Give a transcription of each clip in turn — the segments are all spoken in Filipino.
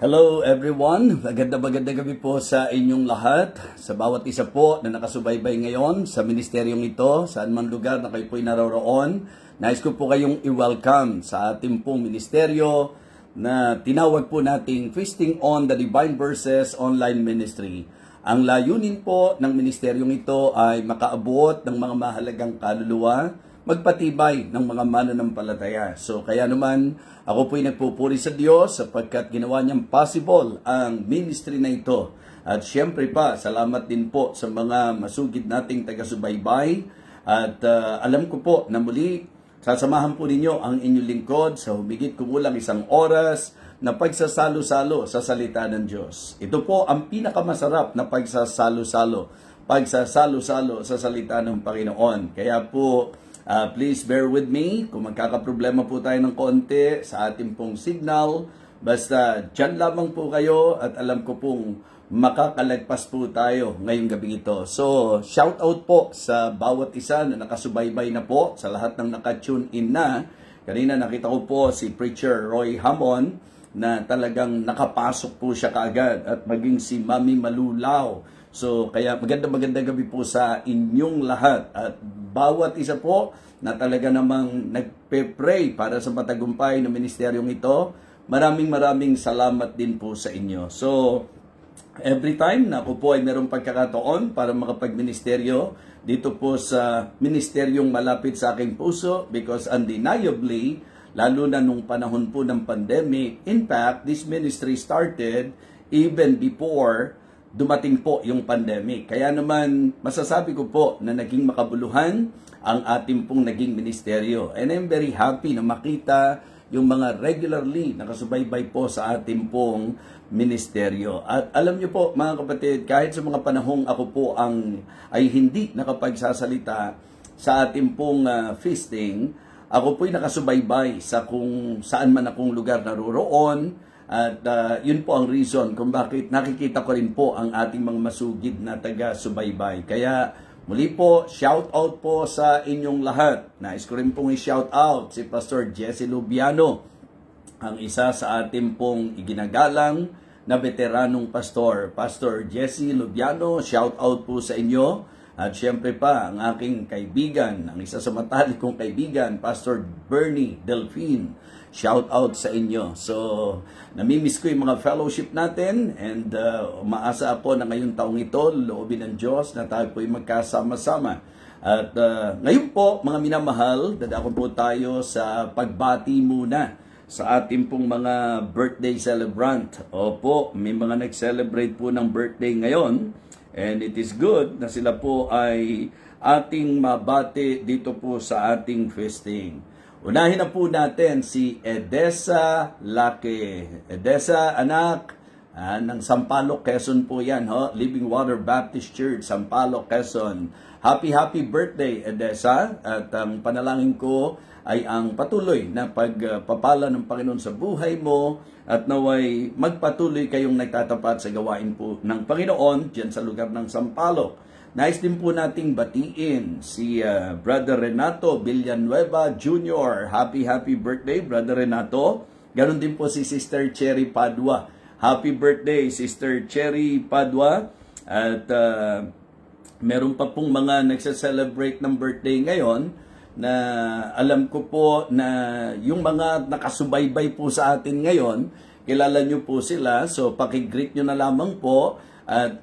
Hello everyone, magandang gabi po sa inyong lahat, sa bawat isa po na nakasubaybay ngayon sa ministeryong ito, saan man lugar na kayo po'y naroroon. Nais ko po kayong i-welcome sa ating pong ministeryo na tinawag po nating Feasting on the Divine Verses Online Ministry. Ang layunin po ng ministeryong ito ay makaabot ng mga mahalagang kaluluwa, magpatibay ng mga mananampalataya. So kaya naman ako po'y nagpupuri sa Diyos sapagkat ginawa niyang possible ang ministry na ito. At syempre pa, salamat din po sa mga masugid nating taga-subaybay. At alam ko po na muli, sasamahan po ninyo ang inyong lingkod sa humigit kumulang 1 oras na pagsasalo-salo sa salita ng Diyos. Ito po ang pinakamasarap na pagsasalo-salo sa salita ng Panginoon. Kaya po, please bear with me kung magkakaproblema po tayo ng konti sa ating pong signal. Basta dyan lamang po kayo at alam ko pong makakalagpas po tayo ngayong gabi ito. So, shout out po sa bawat isa na nakasubaybay na po, sa lahat ng nakatune in na. Kanina nakita ko po si Preacher Roy Hamon na talagang nakapasok po siya kaagad at maging si Mami Malulaw. So, kaya magandang gabi po sa inyong lahat at bawat isa po na talaga namang nagpe-pray para sa matagumpay na ministeryong ito. Maraming salamat din po sa inyo. So, every time na ako po ay merong pagkakataon para makapagministeryo dito po sa ministeryong malapit sa aking puso because undeniably, lalo na nung panahon po ng pandemic, in fact, this ministry started even before dumating po yung pandemic. Kaya naman, masasabi ko po na naging makabuluhan ang ating pong naging ministeryo. And I'm very happy na makita yung mga regularly nakasubaybay po sa ating pong ministeryo. At alam niyo po mga kapatid, kahit sa mga panahong ako po ay hindi nakapagsasalita sa ating pong feasting, ako po'y nakasubaybay sa kung saan man akong lugar naroroon. At yun po ang reason kung bakit nakikita ko rin po ang ating mga masugid na taga-subaybay. Kaya muli po, shout out po sa inyong lahat. Nais ko rin pong i-shout out si Pastor Jesse Lubiano, ang isa sa ating pong iginagalang na veteranong pastor. Pastor Jesse Lubiano, shout out po sa inyo. At syempre pa, ang aking kaibigan, ang isa sa matalik kong kaibigan, Pastor Bernie Delfin. Shout out sa inyo. So, namimiss ko yung mga fellowship natin and umaasa ako na ngayong taong ito, loobin ng Diyos na tayo po'y magkasama-sama. At ngayon po, mga minamahal, dadako po tayo sa pagbati muna sa ating pong mga birthday celebrant. Opo, may mga nag-celebrate po ng birthday ngayon. And it is good na sila po ay ating mabati dito po sa ating feasting. Unahin na po natin si Edessa Lake. Edessa, anak, ng Sampaloc, Quezon po yan. Living Water Baptist Church, Sampaloc, Quezon. Happy birthday, Edessa. At ang panalangin ko ay ang patuloy na pagpapala ng Panginoon sa buhay mo at naway magpatuloy kayong nagtatapat sa gawain po ng Panginoon dyan sa lugar ng Sampaloc. Nais din po nating batiin si Brother Renato Villanueva Jr. Happy birthday, Brother Renato. Ganon din po si Sister Cherry Padua. Happy birthday, Sister Cherry Padua. At meron pa pong mga nagsa-celebrate ng birthday ngayon na alam ko po na yung mga nakasubaybay po sa atin ngayon, kilala nyo po sila. So pakigreet nyo na lamang po. At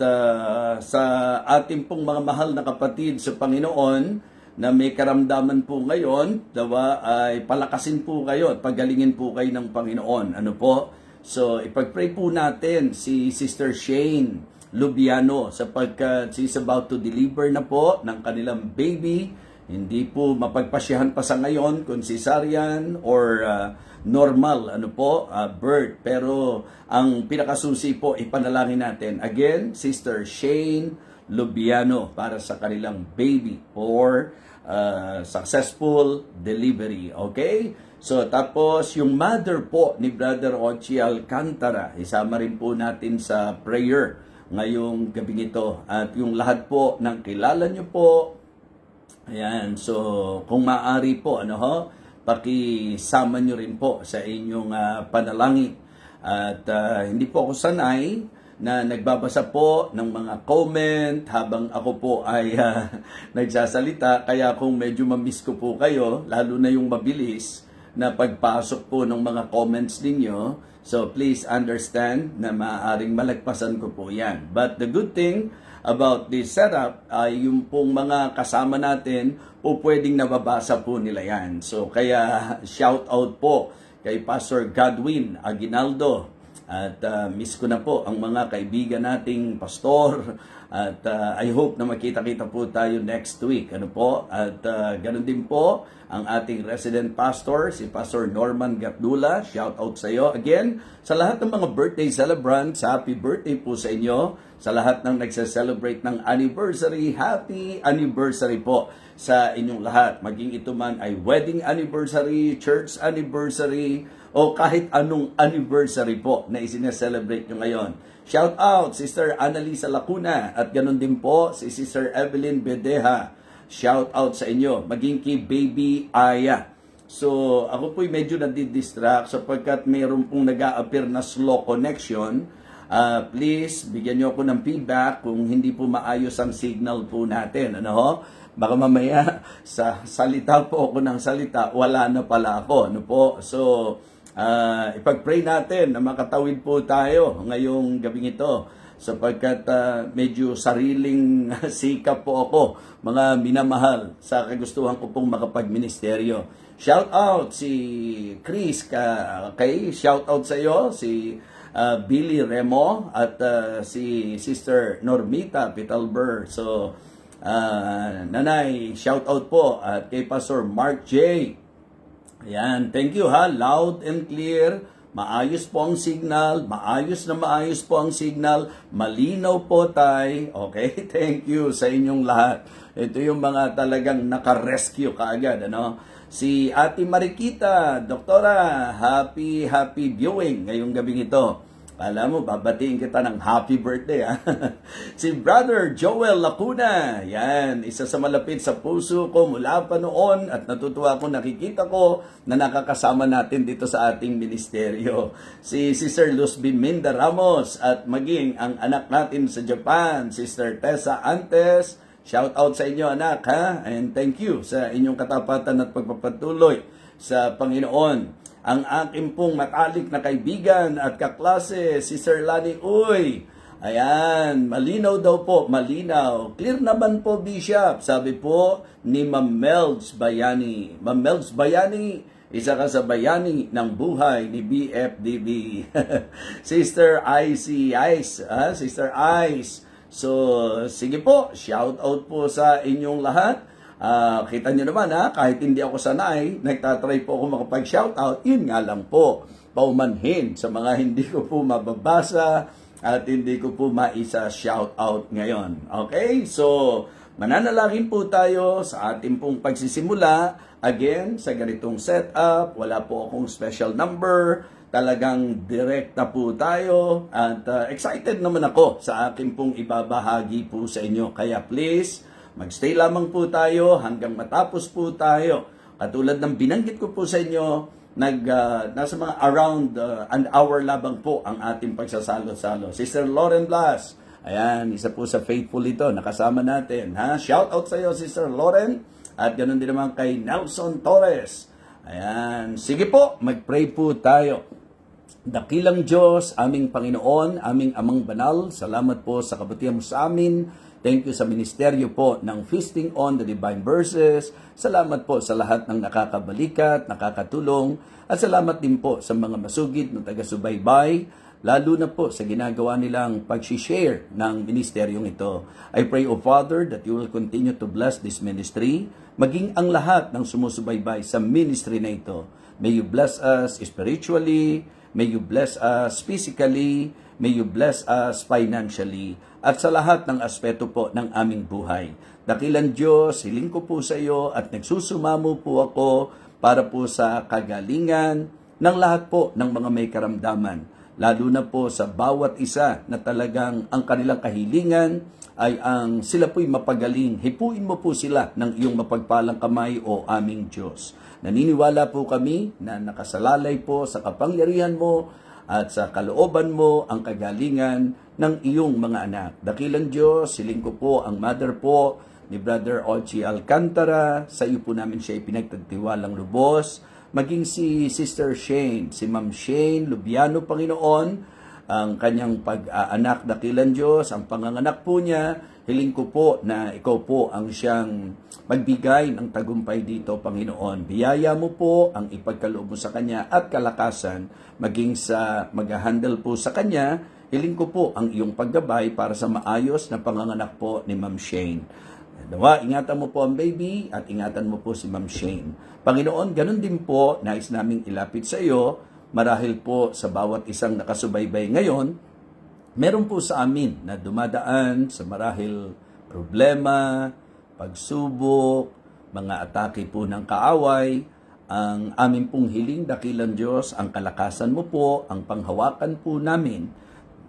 sa ating pong mga mahal na kapatid sa Panginoon na may karamdaman po ngayon, dawa ay palakasin po kayo at pagalingin po kayo ng Panginoon. Ano po? So ipag-pray po natin si Sister Shane Lubiano sapagkat she's about to deliver na po ng kanilang baby. Hindi po mapagpasyahan pa sa ngayon kung cesarean or normal birth. Pero ang pinakasusi po ipanalangin natin. Again, Sister Shane Lubiano para sa kanilang baby for successful delivery. Okay? So tapos yung mother po ni Brother Ochi Alcantara, isama rin po natin sa prayer ngayong gabi ito. At yung lahat po ng kilala nyo po, ayan, so kung maaari po, pakisama nyo rin po sa inyong panalangin. At hindi po ako sanay na nagbabasa po ng mga comment habang ako po ay nagsasalita. Kaya kung medyo mamiss ko po kayo, lalo na yung mabilis na pagpasok po ng mga comments ninyo, so please understand na maaaring malagpasan ko po yan. But the good thing about this setup ay yung pong mga kasama natin po pwedeng nababasa po nila yan. So kaya shout out po kay Pastor Godwin Aguinaldo. At miss ko na po ang mga kaibigan nating pastor. At I hope na makita-kita po tayo next week. Ano po? At ganun din po ang ating resident pastor, si Pastor Norman Gatdula. Shout out sa iyo. Again, sa lahat ng mga birthday celebrants, happy birthday po sa inyo. Sa lahat ng nagsa-celebrate ng anniversary, happy anniversary po sa inyong lahat. Maging ito man ay wedding anniversary, church anniversary, o kahit anong anniversary po na isineselebrate nyo ngayon. Shout out, Sister Annalisa Lacuna, at ganun din po si Sister Evelyn Bedeja. Shout out sa inyo, maging kay Baby Aya. So, ako po'y medyo nadidistract sapagkat mayroon pong nag-a-appear na slow connection. Please, bigyan nyo ako ng feedback kung hindi po maayos ang signal po natin. Ano ho? Baka mamaya sa salita po ako ng salita, wala na pala ako. Ano po? So, ipag-pray natin na makatawid po tayo ngayong gabing ito sapagkat medyo sariling sikap po ako, mga minamahal, sa kagustuhan ko pong makapag-ministeryo. Shout out si Chris kay shout out sa iyo, si Billy Remo at si Sister Normita Pitalber. So Nanay, shout out po at kay Pastor Mark J. Ayan, thank you ha, loud and clear, maayos po ang signal, maayos po ang signal, malinaw po tay, okay, thank you sa inyong lahat. Ito yung mga talagang naka-rescue kaagad, ano. Si Ate Marikita, Doktora, happy viewing ngayong gabing ito. Alam mo, babatiin kita ng happy birthday. Si Brother Joel Lacuna, yan, isa sa malapit sa puso ko mula pa noon at natutuwa ko nakikita ko na nakakasama natin dito sa ating ministeryo. Si Sister Luz Biminda Ramos at maging ang anak natin sa Japan, Sister Tessa Antes. Shout out sa inyo anak ha, and thank you sa inyong katapatan at pagpapatuloy sa Panginoon. Ang aking pong matalik na kaibigan at kaklase, si Sir Lani Uy. Ayan, malinaw daw po, malinaw. Clear naman po, Bishop, sabi po ni Ma'am Melz Bayani. Ma'am Melz Bayani, isa ka sa bayani ng buhay ni BFDB. Sister Icy Ice, Sister Ice. So, sige po, shout out po sa inyong lahat. Kita nyo naman kahit hindi ako sanay, nagtatry po ako makapag-shoutout, yun nga lang po, paumanhin sa mga hindi ko po mababasa at hindi ko po maisa-shoutout ngayon. Okay? So, mananalangin po tayo sa ating pong pagsisimula. Again, sa ganitong setup, wala po akong special number, talagang direkta po tayo at excited naman ako sa aking pong ibabahagi po sa inyo. Kaya please, magstay lamang po tayo hanggang matapos po tayo. Katulad ng binanggit ko po sa inyo, nasa mga around an hour labang po ang ating pagsasalo-salo. Sister Lauren Blas, ayan, isa po sa faithful ito, nakasama natin. Shout out sa iyo, Sister Lauren, at ganoon din naman kay Nelson Torres. Ayan, sige po, mag-pray po tayo. Dakilang Diyos, aming Panginoon, aming Amang Banal, salamat po sa kabutihan mo sa amin. Thank you sa ministeryo po ng Feasting on the Divine Verses. Salamat po sa lahat ng nakakabalikat, nakakatulong. At salamat din po sa mga masugid na taga-subaybay, lalo na po sa ginagawa nilang pag-share ng ministeryong ito. I pray, O Father, that you will continue to bless this ministry, maging ang lahat ng sumusubaybay sa ministry na ito. May you bless us spiritually, may you bless us physically, may you bless us financially, at sa lahat ng aspeto po ng aming buhay. Dakilang Diyos, hiling ko po sa iyo at nagsusumamo po ako para po sa kagalingan ng lahat po ng mga may karamdaman. Lalo na po sa bawat isa na talagang ang kanilang kahilingan ay ang sila po'y mapagaling. Hipuin mo po sila ng iyong mapagpalang kamay, o aming Diyos. Naniniwala po kami na nakasalalay po sa kapangyarihan mo at sa kalooban mo ang kagalingan ng iyong mga anak. Dakilang Diyos, siling ko po ang mother po ni Brother Ochi Alcantara. Sa iyo po namin siya ipinagtagtiwalang lubos. Maging si Sister Shane, si Ma'am Shane Lubiano, Panginoon, ang kanyang pag-aanak, dakilang Diyos, ang panganganak po niya. Hiling ko po na ikaw po ang siyang magbigay ng tagumpay dito, Panginoon. Biyaya mo po ang ipagkaloob mo sa kanya at kalakasan, maging sa mag-handle po sa kanya. Hiling ko po ang iyong paggabay para sa maayos na panganganak po ni Ma'am Shane. Nawa, ingatan mo po ang baby at ingatan mo po si Ma'am Shane. Panginoon, ganun din po, nais naming ilapit sa iyo, marahil po sa bawat isang nakasubaybay ngayon, meron po sa amin na dumadaan sa marahil problema, pagsubok, mga atake po ng kaaway. Ang amin pong hiling, dakilang Diyos, ang kalakasan mo po, ang panghawakan po namin.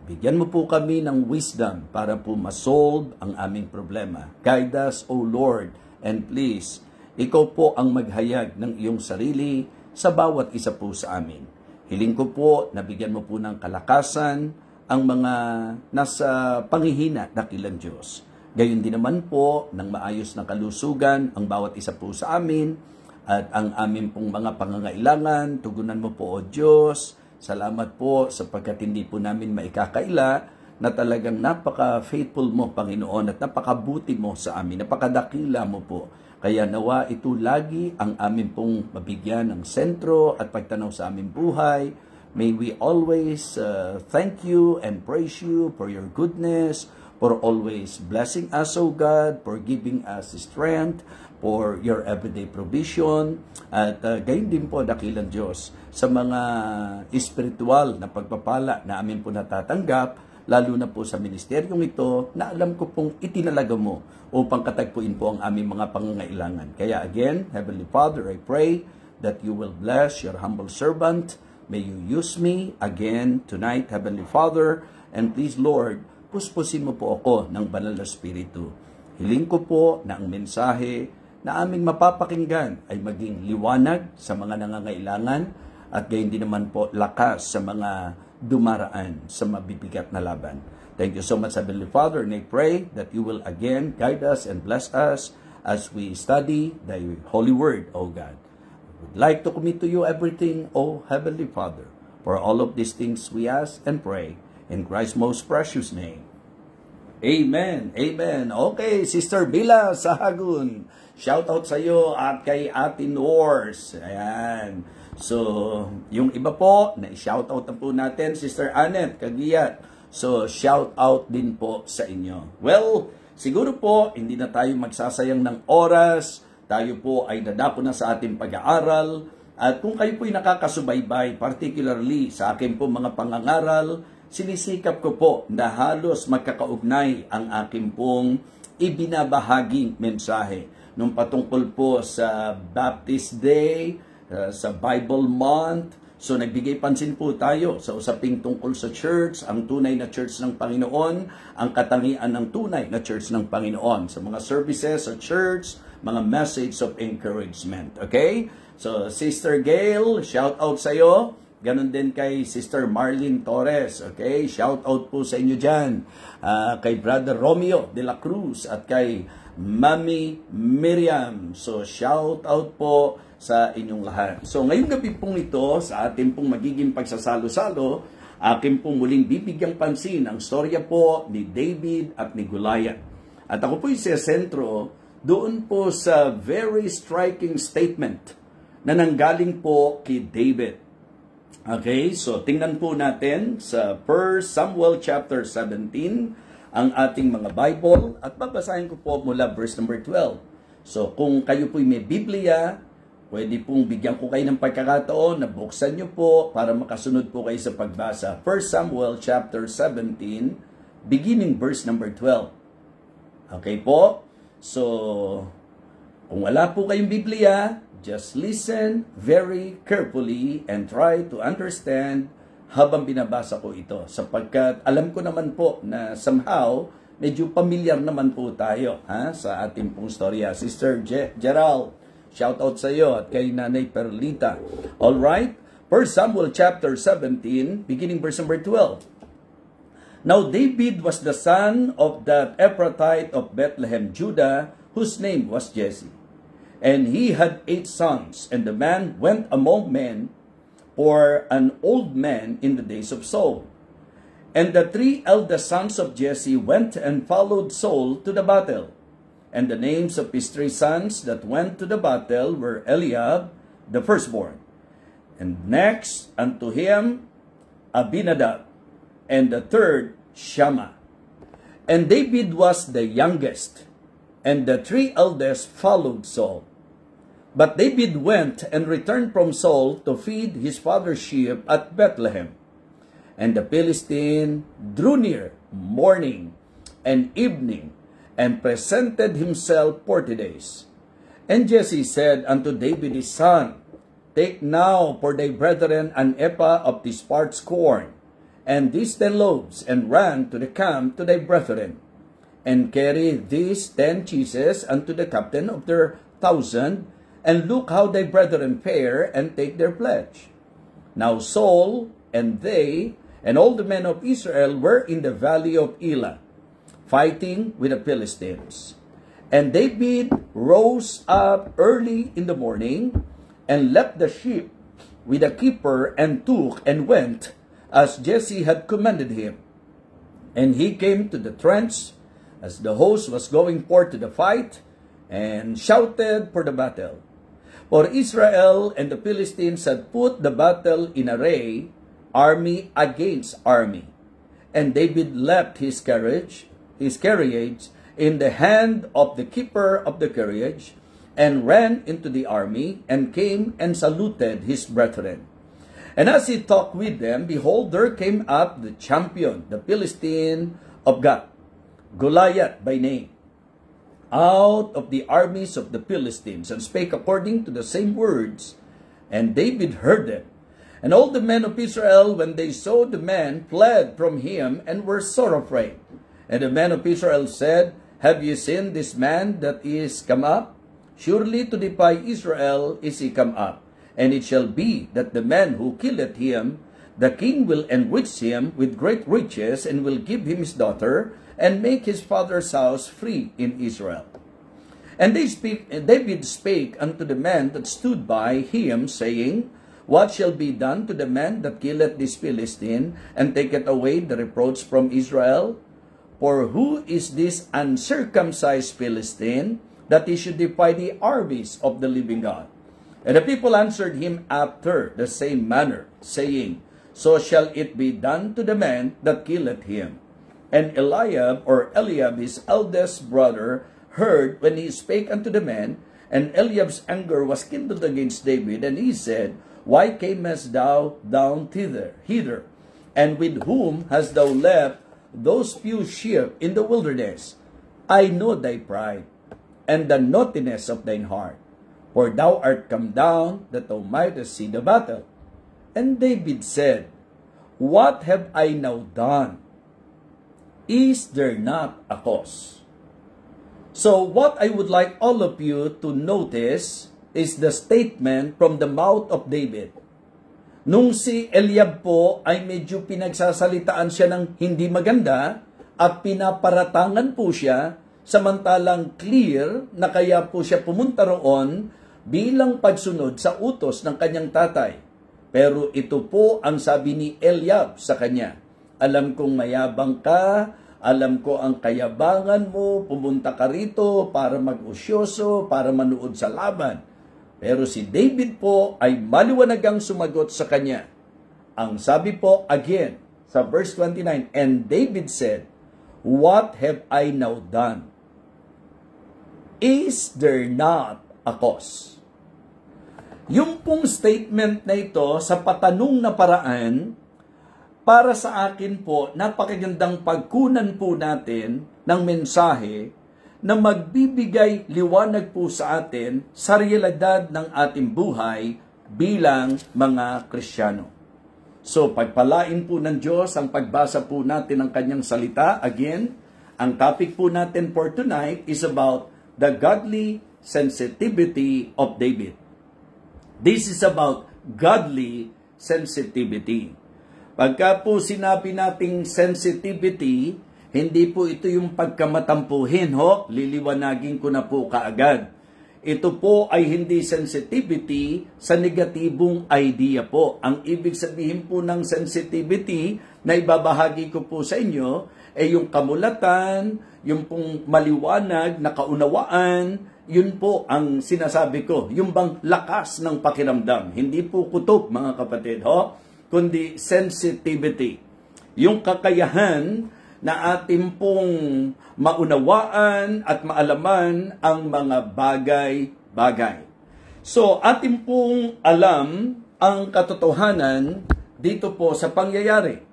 Bigyan mo po kami ng wisdom para po masolve ang aming problema. Guide us, O Lord, and please, ikaw po ang maghayag ng iyong sarili sa bawat isa po sa amin. Hiling ko po na bigyan mo po ng kalakasan ang mga nasa panghihina, dakilang Diyos. Gayon din naman po ng maayos na kalusugan ang bawat isa po sa amin at ang amin pong mga pangangailangan, tugunan mo po, O Diyos. Salamat po sapagkat hindi po namin maikakaila na talagang napaka-faithful mo, Panginoon, at napakabuti mo sa amin, napakadakila mo po. Kaya nawa ito lagi ang amin pong mabigyan ng sentro at pagtanaw sa aming buhay. May we always thank you and praise you for your goodness, for always blessing us, O God, for giving us strength, for your everyday provision. At gayon din po, dakilang Diyos, sa mga espiritual na pagpapala na amin po natatanggap, lalo na po sa ministeryong ito, na alam ko pong itinalaga mo upang katagpuin po ang aming mga pangangailangan. Kaya again, Heavenly Father, I pray that you will bless your humble servant. May you use me again tonight, Heavenly Father. And please, Lord, puspusin mo po ako ng banal na Espiritu. Hiling ko po na ang mensahe na aming mapapakinggan ay maging liwanag sa mga nangangailangan at gayon din naman po lakas sa mga dumaraan sa mabibigat na laban. Thank you so much, Heavenly Father, and I pray that you will again guide us and bless us as we study thy holy word, O God. I would like to commit to you everything, O Heavenly Father. For all of these things we ask and pray in Christ's most precious name. Amen. Amen. Okay, Sister Bila Sahagun. Shout out sa iyo at kay Ate Nors. Ayan. So, yung iba po, na-shout out na po natin, Sister Annette Kagiyat. So, shout out din po sa inyo. Well, siguro po, hindi na tayo magsasayang ng oras. Tayo po ay dadako na sa ating pag-aaral. At kung kayo po'y nakakasubaybay, particularly sa akin po mga pangangaral, sinisikap ko po na halos magkakaugnay ang aking pong ibinabahaging mensahe. Nung patungkol po sa Baptist Day, sa Bible Month. So nagbigay pansin po tayo sa usaping tungkol sa church, ang tunay na church ng Panginoon, ang katangian ng tunay na church ng Panginoon. Sa mga services sa church, mga message of encouragement. Okay? So Sister Gail, shout out sa iyo. Ganon din kay Sister Marlene Torres. Okay? Shout out po sa inyo dyan. Kay Brother Romeo de la Cruz at kay Mami Miriam. So shout out po sa inyong lahat. So ngayong gabi pong ito, sa ating pong magiging pagsasalo-salo, akin pong muling bibigyang pansin ang storya po ni David at ni Goliath. At ako po isesentro doon po sa very striking statement na nanggaling po kay David. Okay, so tingnan po natin sa 1 Samuel chapter 17 ang ating mga Bible at babasahin ko po mula verse number 12. So kung kayo po'y may Biblia, pwede pong bigyan ko kayo ng pagkakataon na buksan nyo po para makasunod po kayo sa pagbasa. 1 Samuel chapter 17, beginning verse number 12. Okay po? So, kung wala po kayong Biblia, just listen very carefully and try to understand habang binabasa ko ito. Sapagkat alam ko naman po na somehow, medyo familiar naman po tayo sa ating pong storya. Sister Gerald, shout out sa iyo at kay Nanay Perlita. All right? 1 1 Samuel chapter 17, beginning verse number 12. Now David was the son of that Ephrathite of Bethlehem, Judah, whose name was Jesse. And he had 8 sons, and the man went among men for an old man in the days of Saul. And the 3 eldest sons of Jesse went and followed Saul to the battle. And the names of his 3 sons that went to the battle were Eliab, the firstborn, and next unto him Abinadab, and the third Shammah. And David was the youngest, and the 3 eldest followed Saul. But David went and returned from Saul to feed his father's sheep at Bethlehem. And the Philistine drew near morning and evening, and presented himself 40 days. And Jesse said unto David his son, Take now for thy brethren an ephah of this parched corn, and these 10 loaves, and run to the camp to thy brethren, and carry these 10 cheeses unto the captain of their 1,000, and look how thy brethren fare, and take their pledge. Now Saul and they and all the men of Israel were in the valley of Elah, fighting with the Philistines. And David rose up early in the morning, and left the sheep with a keeper, and took and went, as Jesse had commanded him. And he came to the trench, as the host was going forth to the fight, and shouted for the battle. For Israel and the Philistines had put the battle in array, army against army. And David left his carriage in the hand of the keeper of the carriage, and ran into the army, and came and saluted his brethren. And as he talked with them, behold, there came up the champion, the Philistine of Gath, Goliath by name, out of the armies of the Philistines, and spake according to the same words. And David heard them. And all the men of Israel, when they saw the man, fled from him, and were sore afraid. And the men of Israel said, Have ye seen this man that is come up? Surely to defy Israel is he come up. And it shall be that the man who killeth him, the king will enrich him with great riches, and will give him his daughter, and make his father's house free in Israel. And David spake unto the man that stood by him, saying, What shall be done to the man that killeth this Philistine, and taketh away the reproach from Israel? For who is this uncircumcised Philistine, that he should defy the armies of the living God? And the people answered him after the same manner, saying, So shall it be done to the man that killeth him. And Eliab, his eldest brother, heard when he spake unto the man, and Eliab's anger was kindled against David, and he said, Why camest thou down hither? And with whom hast thou left those few sheep in the wilderness? I know thy pride, and the naughtiness of thine heart. For thou art come down, that thou mightest see the battle. And David said, What have I now done? Is there not a cause? So what I would like all of you to notice is the statement from the mouth of David. Nung si Eliab po ay medyo pinagsasalitaan siya ng hindi maganda at pinaparatangan po siya, samantalang clear na kaya po siya pumunta roon bilang pagsunod sa utos ng kanyang tatay. Pero ito po ang sabi ni Eliab sa kanya, Alam kong mayabang ka, alam ko ang kayabangan mo, pumunta ka rito para mag-usyoso, para manood sa laban. Pero si David po ay maliwanagang sumagot sa kanya. Ang sabi po again sa verse 29, And David said, What have I now done? Is there not a cause? Yung pong statement na ito sa patanong na paraan, para sa akin po, napakagandang pagkunan po natin ng mensahe na magbibigay liwanag po sa atin sa realidad ng ating buhay bilang mga Kristiyano. So, pagpalain po ng Diyos ang pagbasa po natin ng kanyang salita. Again, ang topic po natin for tonight is about the godly sensitivity of David. This is about godly sensitivity. Pagka po sinabi nating sensitivity, hindi po ito yung pagkamatampuhin, ho. Liliwanagin ko na po kaagad. Ito po ay hindi sensitivity sa negatibong idea po. Ang ibig sabihin po ng sensitivity na ibabahagi ko po sa inyo ay yung kamulatan, yung pong maliwanag na kaunawaan, yun po ang sinasabi ko. Yung bang lakas ng pakiramdam. Hindi po kutob, mga kapatid, ho, kundi sensitivity. Yung kakayahan na ating pong maunawaan at maalaman ang mga bagay-bagay. So, ating pong alam ang katotohanan dito po sa pangyayari.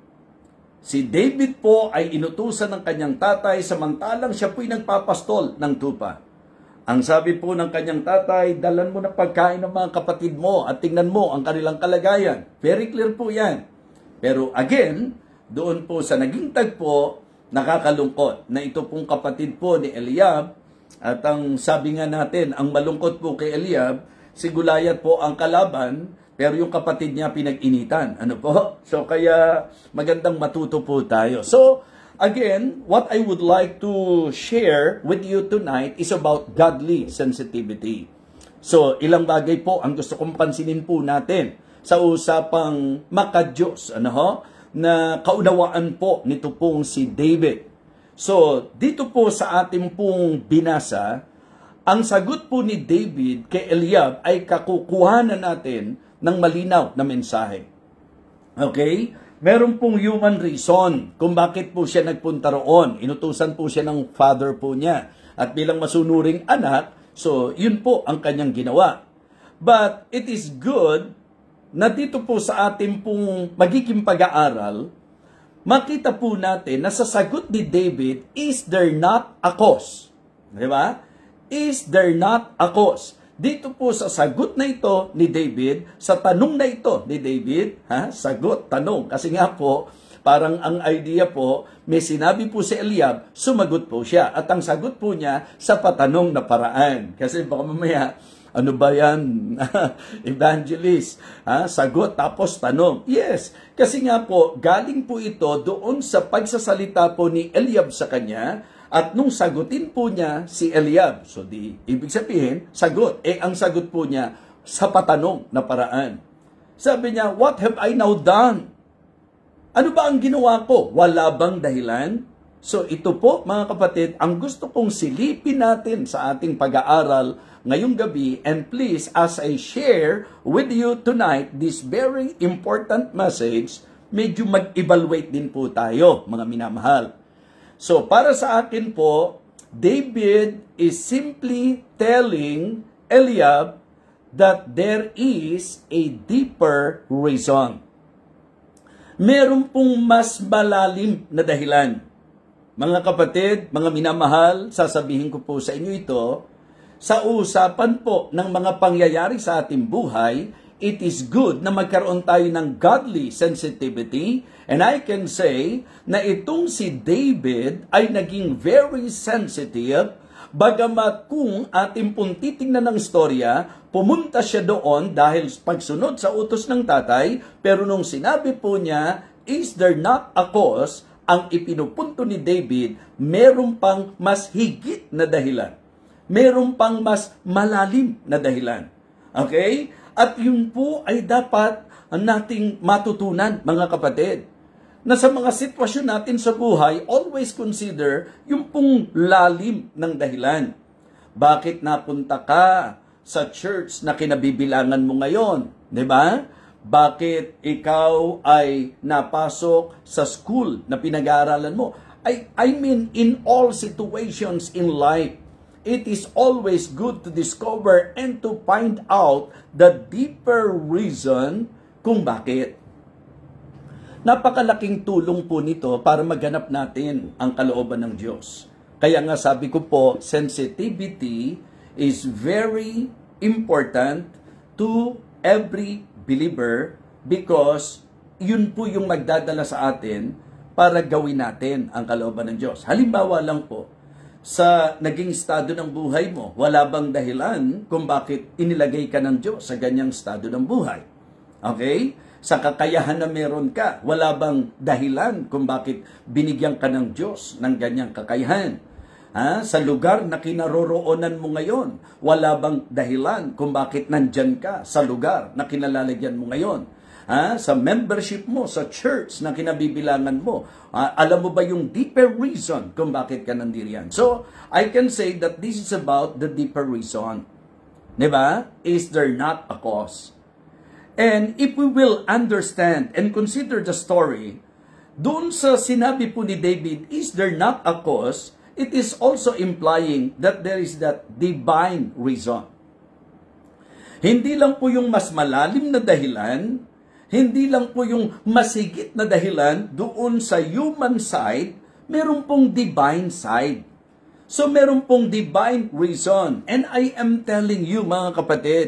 Si David po ay inutusan ng kanyang tatay samantalang siya po'y nagpapastol ng tupa. Ang sabi po ng kanyang tatay, dalan mo na pagkain ng mga kapatid mo at tingnan mo ang kanilang kalagayan. Very clear po yan. Pero again, doon po sa naging tagpo, nakakalungkot na ito pong kapatid po ni Eliab, at ang sabi nga natin, ang malungkot po kay Eliab, si Goliath po ang kalaban, pero yung kapatid niya pinag-initan. Ano po? So kaya magandang matuto po tayo. So again, what I would like to share with you tonight is about godly sensitivity. So ilang bagay po ang gusto kong pansinin po natin sa usapang makadiyos, ano ho? Na kaunawaan po nito pong si David. So, dito po sa ating pong binasa, ang sagot po ni David kay Eliab ay kakukuhanan natin ng malinaw na mensahe. Okay? Meron pong human reason kung bakit po siya nagpunta roon. Inutusan po siya ng father po niya. At bilang masunuring anak, so yun po ang kanyang ginawa. But it is good na dito po sa ating pong magiging pag-aaral, makita po natin na sa sagot ni David, is there not a cause? Di ba? Is there not a cause? Dito po sa sagot na ito ni David, sa tanong na ito ni David, sagot, tanong. Kasi nga po, parang ang idea po, may sinabi po si Eliab, sumagot po siya. At ang sagot po niya sa patanong na paraan. Kasi baka mamaya, ano ba yan? Evangelist. Sagot tapos tanong. Yes. Kasi nga po, galing po ito doon sa pagsasalita po ni Eliab sa kanya at nung sagutin po niya si Eliab. So, ibig sabihin, sagot. Ang sagot po niya sa patanong na paraan. Sabi niya, what have I now done? Ano ba ang ginawa ko? Wala bang dahilan? So, ito po, mga kapatid, ang gusto kong silipin natin sa ating pag-aaral ngayong gabi, and please, as I share with you tonight this very important message, medyo mag-evaluate din po tayo, mga minamahal. So, para sa akin po, David is simply telling Eliab that there is a deeper reason. Meron pong mas malalim na dahilan. Mga kapatid, mga minamahal, sasabihin ko po sa inyo ito, sa usapan po ng mga pangyayari sa ating buhay, it is good na magkaroon tayo ng godly sensitivity. And I can say na itong si David ay naging very sensitive, bagamat kung ating pong titingnan ng istorya, pumunta siya doon dahil pagsunod sa utos ng tatay, pero nung sinabi po niya, is there not a cause, ang ipinupunto ni David, meron pang mas higit na dahilan. Meron pang mas malalim na dahilan. Okay? At yun po ay dapat nating matutunan, mga kapatid. Na sa mga sitwasyon natin sa buhay, always consider yung pong lalim ng dahilan. Bakit napunta ka sa church na kinabibilangan mo ngayon? Diba? Bakit ikaw ay napasok sa school na pinag-aaralan mo? I mean, in all situations in life, it is always good to discover and to find out the deeper reason kung bakit. Napakalaking tulong po nito para maganap natin ang kalooban ng Diyos. Kaya nga sabi ko po, sensitivity is very important to every believer because yun po yung magdadala sa atin para gawin natin ang kalooban ng Diyos. Halimbawa lang po, sa naging estado ng buhay mo, wala bang dahilan kung bakit inilagay ka ng Diyos sa ganyang estado ng buhay? Okay? Sa kakayahan na meron ka, wala bang dahilan kung bakit binigyan ka ng Diyos ng ganyang kakayahan? Sa lugar na kinaroroonan mo ngayon, wala bang dahilan kung bakit nandyan ka sa lugar na kinalalagyan mo ngayon? Sa membership mo, sa church na kinabibilangan mo, alam mo ba yung deeper reason kung bakit ka nandiriyan? So, I can say that this is about the deeper reason. Diba? Is there not a cause? And if we will understand and consider the story, doon sa sinabi po ni David, is there not a cause, it is also implying that there is that divine reason. Hindi lang po yung mas malalim na dahilan, hindi lang po yung masigit na dahilan doon sa human side, meron pong divine side. So meron pong divine reason. And I am telling you mga kapatid,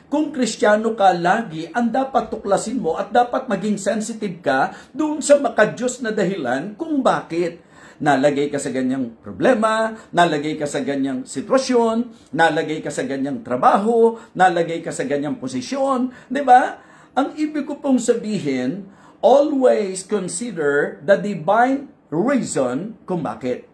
kung Kristiyano ka, lagi ang dapat tuklasin mo at dapat maging sensitive ka doon sa makadiyos na dahilan kung bakit nalagay ka sa ganyang problema, nalagay ka sa ganyang sitwasyon, nalagay ka sa ganyang trabaho, nalagay ka sa ganyang posisyon, di ba? Ang ibig ko pong sabihin, always consider the divine reason kung bakit.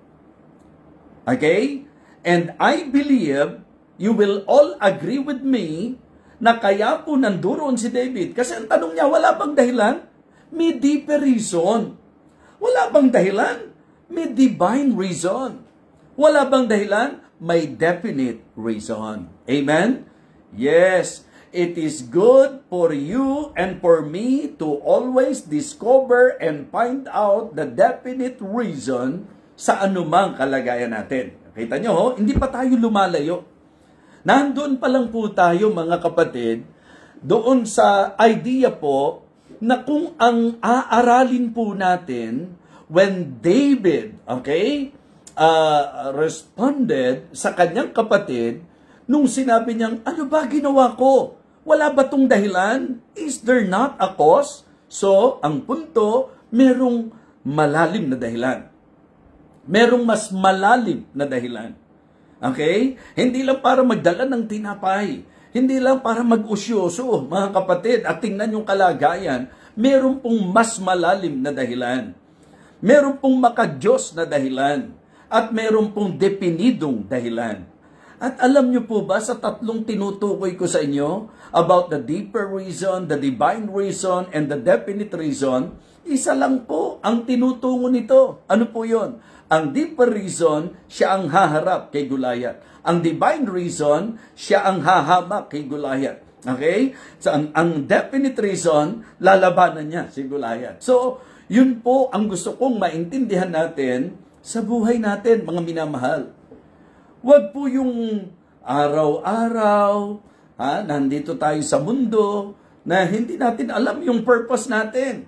Okay? And I believe you will all agree with me na kaya po nanduroon si David. Kasi ang tanong niya, wala bang dahilan? May deeper reason. Wala bang dahilan? May divine reason. Wala bang dahilan? May definite reason. Amen? Yes, it is good for you and for me to always discover and find out the definite reason sa anumang kalagayan natin. Kita nyo, hindi pa tayo lumalayo. Nandun pa lang po tayo mga kapatid, doon sa idea po na kung ang aaralin po natin when David, responded sa kanyang kapatid, nung sinabi niyang, ano ba ginawa ko? Wala ba tong dahilan? Is there not a cause? So, ang punto, merong malalim na dahilan. Merong mas malalim na dahilan. Okay? Hindi lang para magdala ng tinapay. Hindi lang para mag-usyoso, mga kapatid, at tingnan yung kalagayan. Meron pong mas malalim na dahilan. Meron pong makadiyos na dahilan. At meron pong definidong dahilan. At alam nyo po ba sa tatlong tinutukoy ko sa inyo about the deeper reason, the divine reason, and the definite reason, isa lang po ang tinutungo nito. Ano po yon? Ang deeper reason, siya ang haharap kay Goliath. Ang divine reason, siya ang hahamak kay Goliath. Okay? So, ang definite reason, lalabanan niya si Goliath. So, yun po ang gusto kong maintindihan natin sa buhay natin, mga minamahal. Huwag po yung araw-araw, nandito tayo sa mundo, na hindi natin alam yung purpose natin.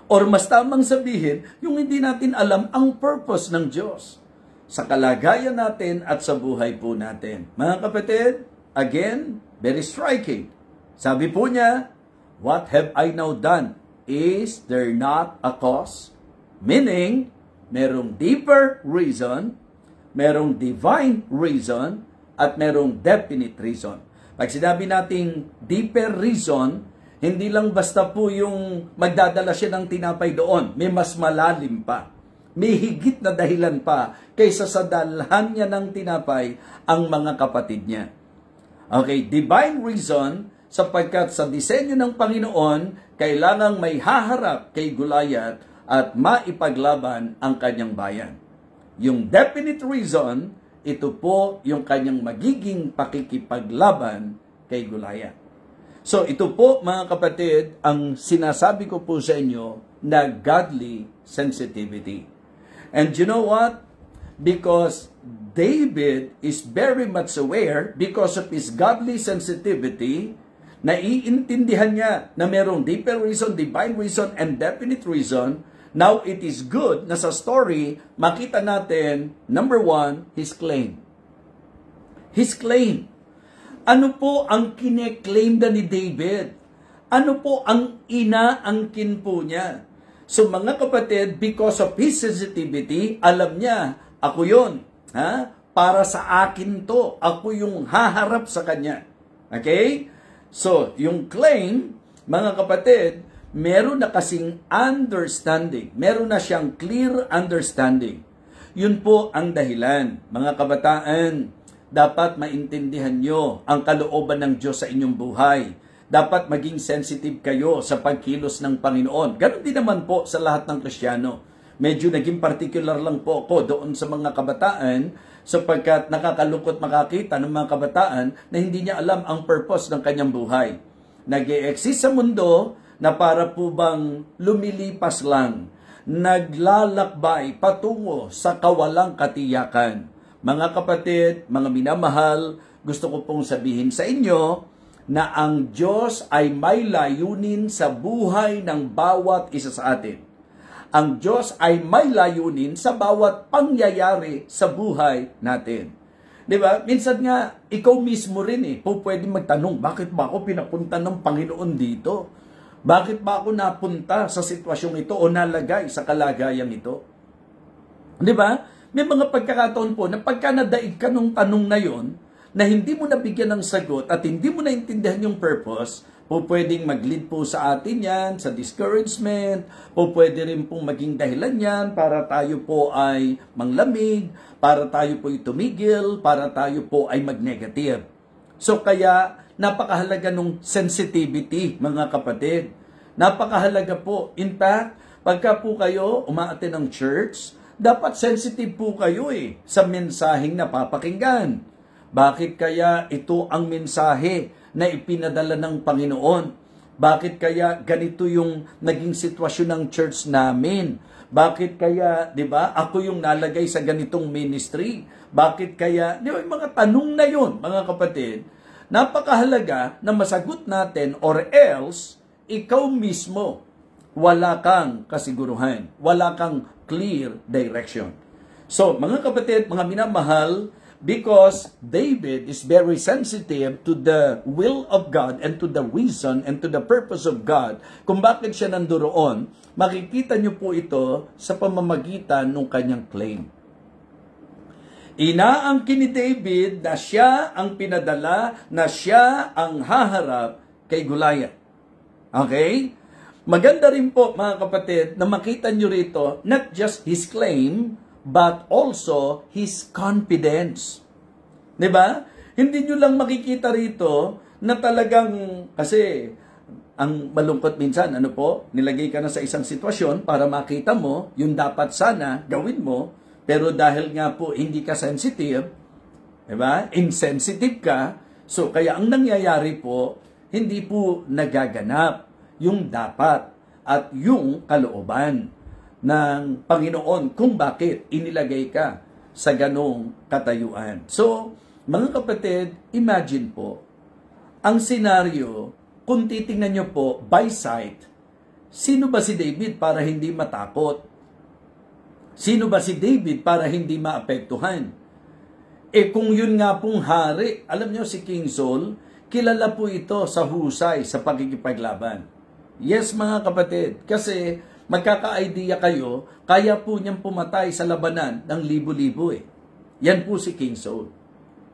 Or mas tamang sabihin, yung hindi natin alam ang purpose ng Diyos sa kalagayan natin at sa buhay po natin. Mga kapatid, again, very striking. Sabi po niya, what have I now done? Is there not a cause? Meaning, merong deeper reason, merong divine reason, at merong definite reason. Pag sinabi nating deeper reason, hindi lang basta po yung magdadala siya ng tinapay doon. May mas malalim pa. May higit na dahilan pa kaysa sa dalhan niya ng tinapay ang mga kapatid niya. Okay, divine reason, sapagkat sa disenyo ng Panginoon, kailangang may haharap kay Goliath at maipaglaban ang kanyang bayan. Yung definite reason, ito po yung kanyang magiging pakikipaglaban kay Goliath. So ito po mga kapatid, ang sinasabi ko po sa inyo na godly sensitivity. And you know what? Because David is very much aware, because of his godly sensitivity, naiintindihan niya na merong deeper reason, divine reason, and definite reason. Now it is good na sa story, makita natin, number one, his claim. His claim. Ano po ang kine-claim na ni David? Ano po ang inaangkin po niya? So mga kapatid, because of his sensitivity, alam niya, ako yun. Para sa akin to. Ako yung haharap sa kanya. Okay? So, yung claim, mga kapatid, meron na kasing understanding. Meron na siyang clear understanding. Yun po ang dahilan. Mga kabataan, dapat maintindihan nyo ang kalooban ng Diyos sa inyong buhay. Dapat maging sensitive kayo sa pagkilos ng Panginoon. Ganon din naman po sa lahat ng Kristiyano. Medyo naging particular lang po ako doon sa mga kabataan sapagkat nakakalungkot makakita ng mga kabataan na hindi niya alam ang purpose ng kanyang buhay. Nag-e-exist sa mundo na para po bang lumilipas lang, naglalakbay patungo sa kawalang katiyakan. Mga kapatid, mga minamahal, gusto ko pong sabihin sa inyo na ang Diyos ay may layunin sa buhay ng bawat isa sa atin. Ang Diyos ay may layunin sa bawat pangyayari sa buhay natin. Di ba? Minsan nga, ikaw mismo rin po pwede magtanong, bakit ba ako pinapunta ng Panginoon dito? Bakit ba ako napunta sa sitwasyong ito o nalagay sa kalagayan ito? Di ba? May mga pagkakataon po na pagka nadaig ka nung tanong na yon, na hindi mo nabigyan ng sagot at hindi mo naintindihan yung purpose, po pwedeng mag-lead po sa atin yan, sa discouragement, po pwede rin pong maging dahilan yan para tayo po ay manglamig, para tayo po ay tumigil, para tayo po ay mag-negative. So kaya, napakahalaga ng sensitivity, mga kapatid. Napakahalaga po. In fact, pagka po kayo umaattend ng church, dapat sensitive po kayo sa mensaheng napapakinggan. Bakit kaya ito ang mensahe na ipinadala ng Panginoon? Bakit kaya ganito yung naging sitwasyon ng church namin? Bakit kaya, di ba, ako yung nalagay sa ganitong ministry? Bakit kaya, di ba, yung mga tanong na yun, mga kapatid, napakahalaga na masagot natin or else, ikaw mismo, wala kang kasiguruhan, wala kang clear direction. So, mga kapatid, mga minamahal, because David is very sensitive to the will of God and to the reason and to the purpose of God, kung bakit siya nandoon, makikita niyo po ito sa pamamagitan ng kanyang claim. Inaangkin ni David na siya ang pinadala, na siya ang haharap kay Goliath. Okay? Maganda rin po, mga kapatid, na makita nyo rito, not just his claim, but also his confidence. Diba? Hindi nyo lang makikita rito na talagang, kasi ang malungkot minsan, ano po, nilagay ka na sa isang sitwasyon para makita mo yung dapat sana gawin mo, pero dahil nga po hindi ka sensitive, diba? Insensitive ka, so kaya ang nangyayari po, hindi po nagaganap yung dapat at yung kalooban ng Panginoon kung bakit inilagay ka sa ganong katayuan. So, mga kapatid, imagine po, ang senaryo, kung titingnan nyo po by sight, sino ba si David para hindi matakot? Sino ba si David para hindi maapektuhan? Kung yun nga pong hari, alam nyo si King Saul, kilala po ito sa husay, sa pagkikipaglaban. Yes, mga kapatid, kasi magkaka-idea kayo, kaya po niyang pumatay sa labanan ng libo-libo Yan po si King Saul.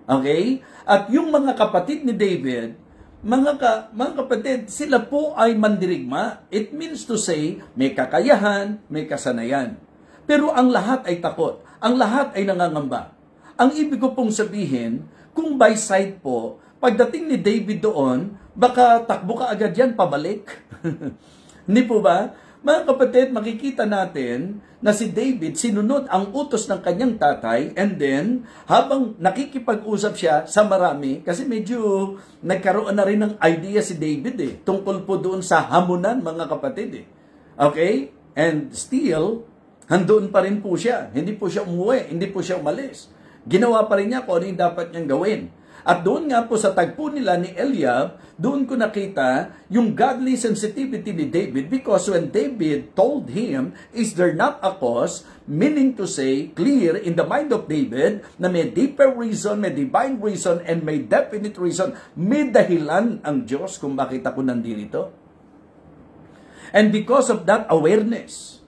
Okay? At yung mga kapatid ni David, mga kapatid, sila po ay mandirigma. It means to say, may kakayahan, may kasanayan. Pero ang lahat ay takot. Ang lahat ay nangangamba. Ang ibig ko pong sabihin, kung by sight po, pagdating ni David doon, baka takbo ka agad yan, pabalik. Hindi po ba? Mga kapatid, makikita natin na si David sinunod ang utos ng kanyang tatay, and then, habang nakikipag-usap siya sa marami, kasi medyo nagkaroon na rin ng idea si David tungkol po doon sa hamunan, mga kapatid Okay? And still, handoon pa rin po siya. Hindi po siya umuwi, hindi po siya umalis. Ginawa pa rin niya kung ano yung dapat niyang gawin. At doon nga po sa tagpo nila ni Eliab, doon ko nakita yung godly sensitivity ni David, because when David told him, is there not a cause, meaning to say, clear in the mind of David, na may deeper reason, may divine reason, and may definite reason, may dahilan ang Diyos kung bakit ako nandito. And because of that awareness,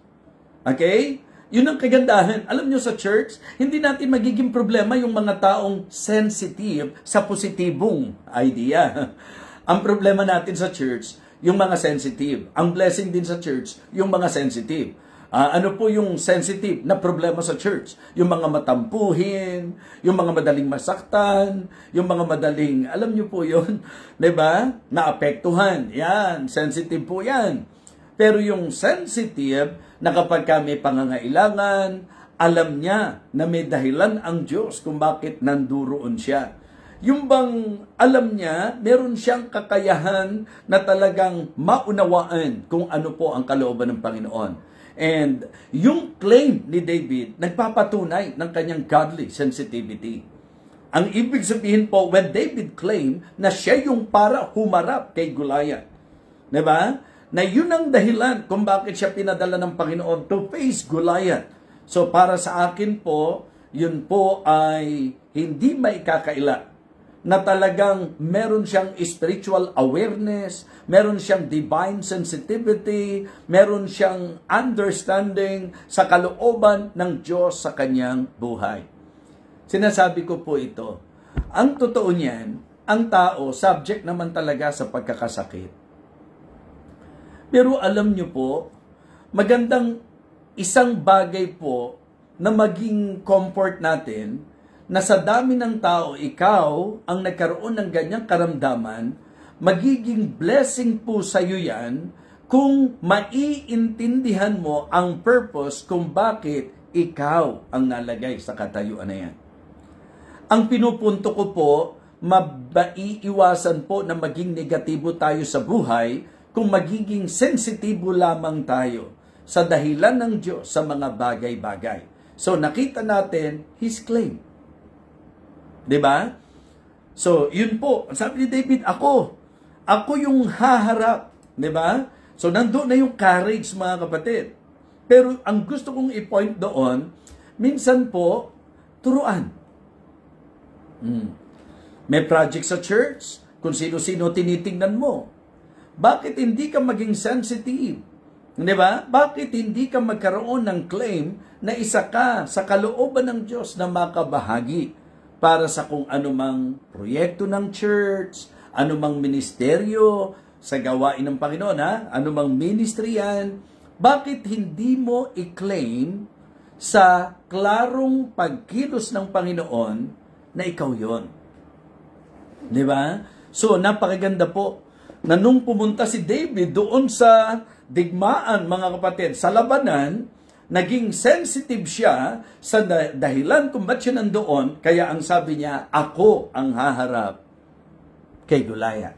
okay? Yun ang kagandahan. Alam nyo sa church, hindi natin magiging problema yung mga taong sensitive sa positibong idea. Ang problema natin sa church, Yung mga sensitive. Ang blessing din sa church, yung mga sensitive. Ano po yung sensitive na problema sa church? Yung mga matampuhin, yung mga madaling masaktan, yung mga madaling, alam nyo po yun, diba? Naapektuhan. Yan, sensitive po yan. Pero yung sensitive, na kapag may pangangailangan, alam niya na may dahilan ang Diyos kung bakit nanduroon siya. Yung bang alam niya, meron siyang kakayahan na talagang maunawaan kung ano po ang kalooban ng Panginoon. And yung claim ni David, nagpapatunay ng kanyang godly sensitivity. Ang ibig sabihin po, when David claimed na siya yung para humarap kay Goliath, diba? Na yun ang dahilan kung bakit siya pinadala ng Panginoon to face Goliath. So para sa akin po, yun po ay hindi maikakaila na talagang meron siyang spiritual awareness, meron siyang divine sensitivity, meron siyang understanding sa kalooban ng Diyos sa kanyang buhay. Sinasabi ko po ito, ang totoo niyan, ang tao, subject naman talaga sa pagkakasakit. Pero alam niyo po, magandang isang bagay po na maging comfort natin, na sa dami ng tao, ikaw ang nagkaroon ng ganyang karamdaman, magiging blessing po sa iyo yan kung maiintindihan mo ang purpose kung bakit ikaw ang nalagay sa katayuan na yan. Ang pinupunto ko po, maiiwasan po na maging negatibo tayo sa buhay kung magiging sensitibo lamang tayo sa dahilan ng Diyos sa mga bagay-bagay. So nakita natin His claim. Diba? So, yun po. Sabi ni David, ako yung haharap. Diba? So, nandun na yung courage, mga kapatid. Pero, ang gusto kong i-point doon, minsan po, turuan. May project sa church, kung sino-sino tinitingnan mo. Bakit hindi ka maging sensitive? Diba? Bakit hindi ka magkaroon ng claim na isa ka sa kalooban ng Diyos na makabahagi para sa kung anumang proyekto ng church, anumang ministeryo sa gawain ng Panginoon, anumang ministry yan, bakit hindi mo i-claim sa klarong pagkilos ng Panginoon na ikaw yon? Diba? So, napakaganda po na nung pumunta si David doon sa digmaan, mga kapatid, sa labanan, naging sensitive siya sa dahilan kung ba't siya nandoon, kaya ang sabi niya, ako ang haharap kay Goliath.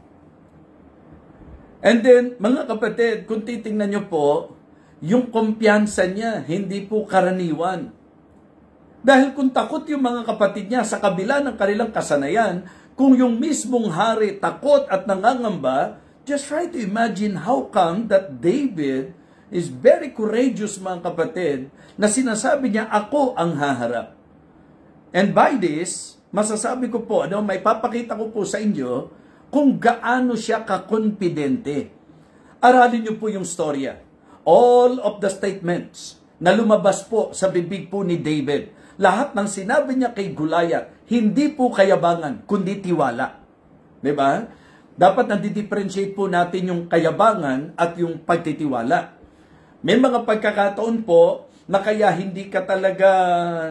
And then, mga kapatid, kung titingnan niyo po, yung kumpiyansa niya, hindi po karaniwan. Dahil kung takot yung mga kapatid niya sa kabila ng kanilang kasanayan, kung yung mismong hari takot at nangangamba, just try to imagine how come that David is very courageous, mga kapatid, na sinasabi niya, ako ang haharap. And by this, masasabi ko po, may papakita ko po sa inyo, kung gaano siya ka-confidente. Aralin niyo po yung storya. All of the statements na lumabas po sa bibig po ni David, lahat ng sinabi niya kay Goliath, hindi po kayabangan, kundi tiwala. Diba? Dapat nadi-differentiate po natin yung kayabangan at yung pagtitiwala. May mga pagkakataon po na kaya hindi ka talaga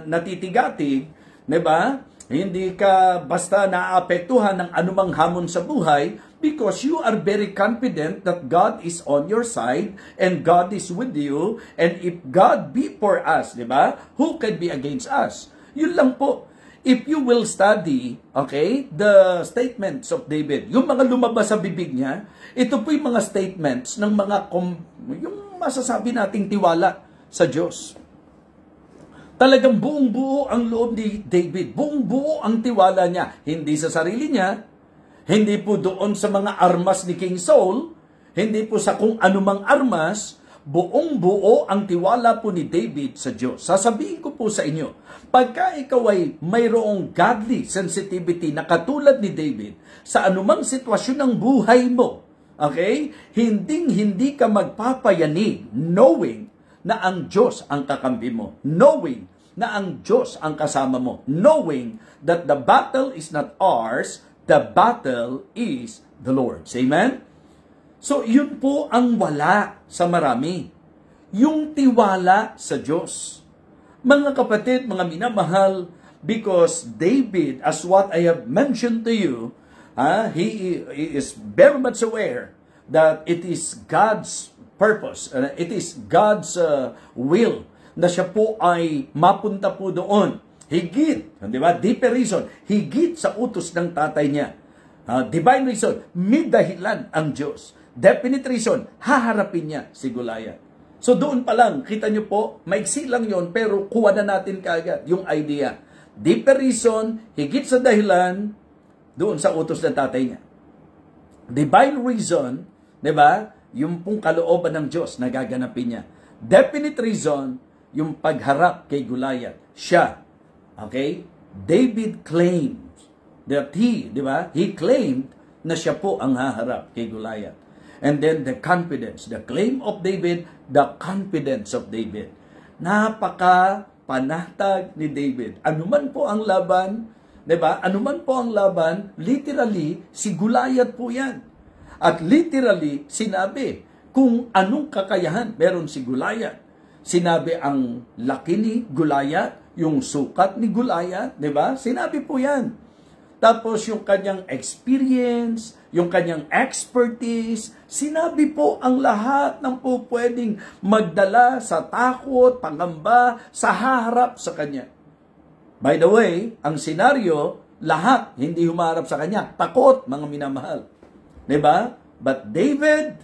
natitigatig, diba? Hindi ka basta naaapektuhan ng anumang hamon sa buhay because you are very confident that God is on your side and God is with you, and if God be for us, diba? Who can be against us? Yun lang po. If you will study, okay, the statements of David, yung mga lumabas sa bibig niya, ito po yung mga statements ng mga yung masasabi nating tiwala sa Diyos. Talagang buong-buo ang loob ni David. Buong-buo ang tiwala niya. Hindi sa sarili niya, hindi po doon sa mga armas ni King Saul, hindi po sa kung anumang armas, buong-buo ang tiwala po ni David sa Diyos. Sasabihin ko po sa inyo, pagka ikaw ay mayroong godly sensitivity na katulad ni David sa anumang sitwasyon ng buhay mo, okay? Hindi ka magpapayanig knowing na ang Diyos ang kakampi mo. Knowing na ang Diyos ang kasama mo. Knowing that the battle is not ours, the battle is the Lord's. Amen? So, yun po ang wala sa marami. Yung tiwala sa Diyos. Mga kapatid, mga minamahal, because David, as what I have mentioned to you, he is very much aware that it is God's purpose, it is God's will na siya po ay mapunta po doon. Higit, di ba? Deeper reason, higit sa utos ng tatay niya. Divine reason, may dahilan ang Diyos. Definite reason, haharapin niya si Goliath. So doon pa lang, kita niyo po, maiksi lang yon pero kuha na natin kaagad yung idea. Deeper reason, higit sa dahilan, doon sa utos ng tatay niya. Divine reason, di ba? Yung pong kalooban ng Diyos na gaganapin niya. Definite reason, yung pagharap kay Goliath. Siya. Okay? David claimed that he, di ba? He claimed na siya po ang haharap kay Goliath. And then the confidence, the claim of David, the confidence of David. Napaka-panatag ni David. Anuman po ang laban, diba? Anuman po ang laban, literally, si Goliath po yan. At literally, sinabi, kung anong kakayahan meron si Goliath. Sinabi ang laki ni Goliath, yung sukat ni Goliath, diba? Sinabi po yan. Tapos yung kanyang experience, yung kanyang expertise, sinabi po ang lahat ng po pwedeng magdala sa takot, pangamba, sa haharap sa kanya. By the way, ang senaryo, lahat hindi humarap sa kanya. Takot, mga minamahal. Diba? But David,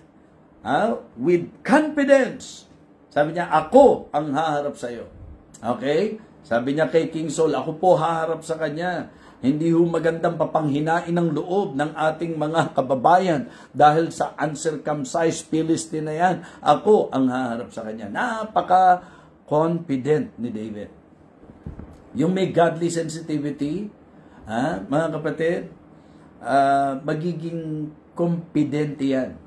with confidence, sabi niya, ako ang haharap sa iyo. Okay? Sabi niya kay King Saul, ako po haharap sa kanya. Hindi ho magandang papanghinain ng loob ng ating mga kababayan dahil sa uncircumcised Philistine na yan. Ako ang haharap sa kanya. Napaka-confident ni David. Yung may godly sensitivity, mga kapatid, magiging confident yan.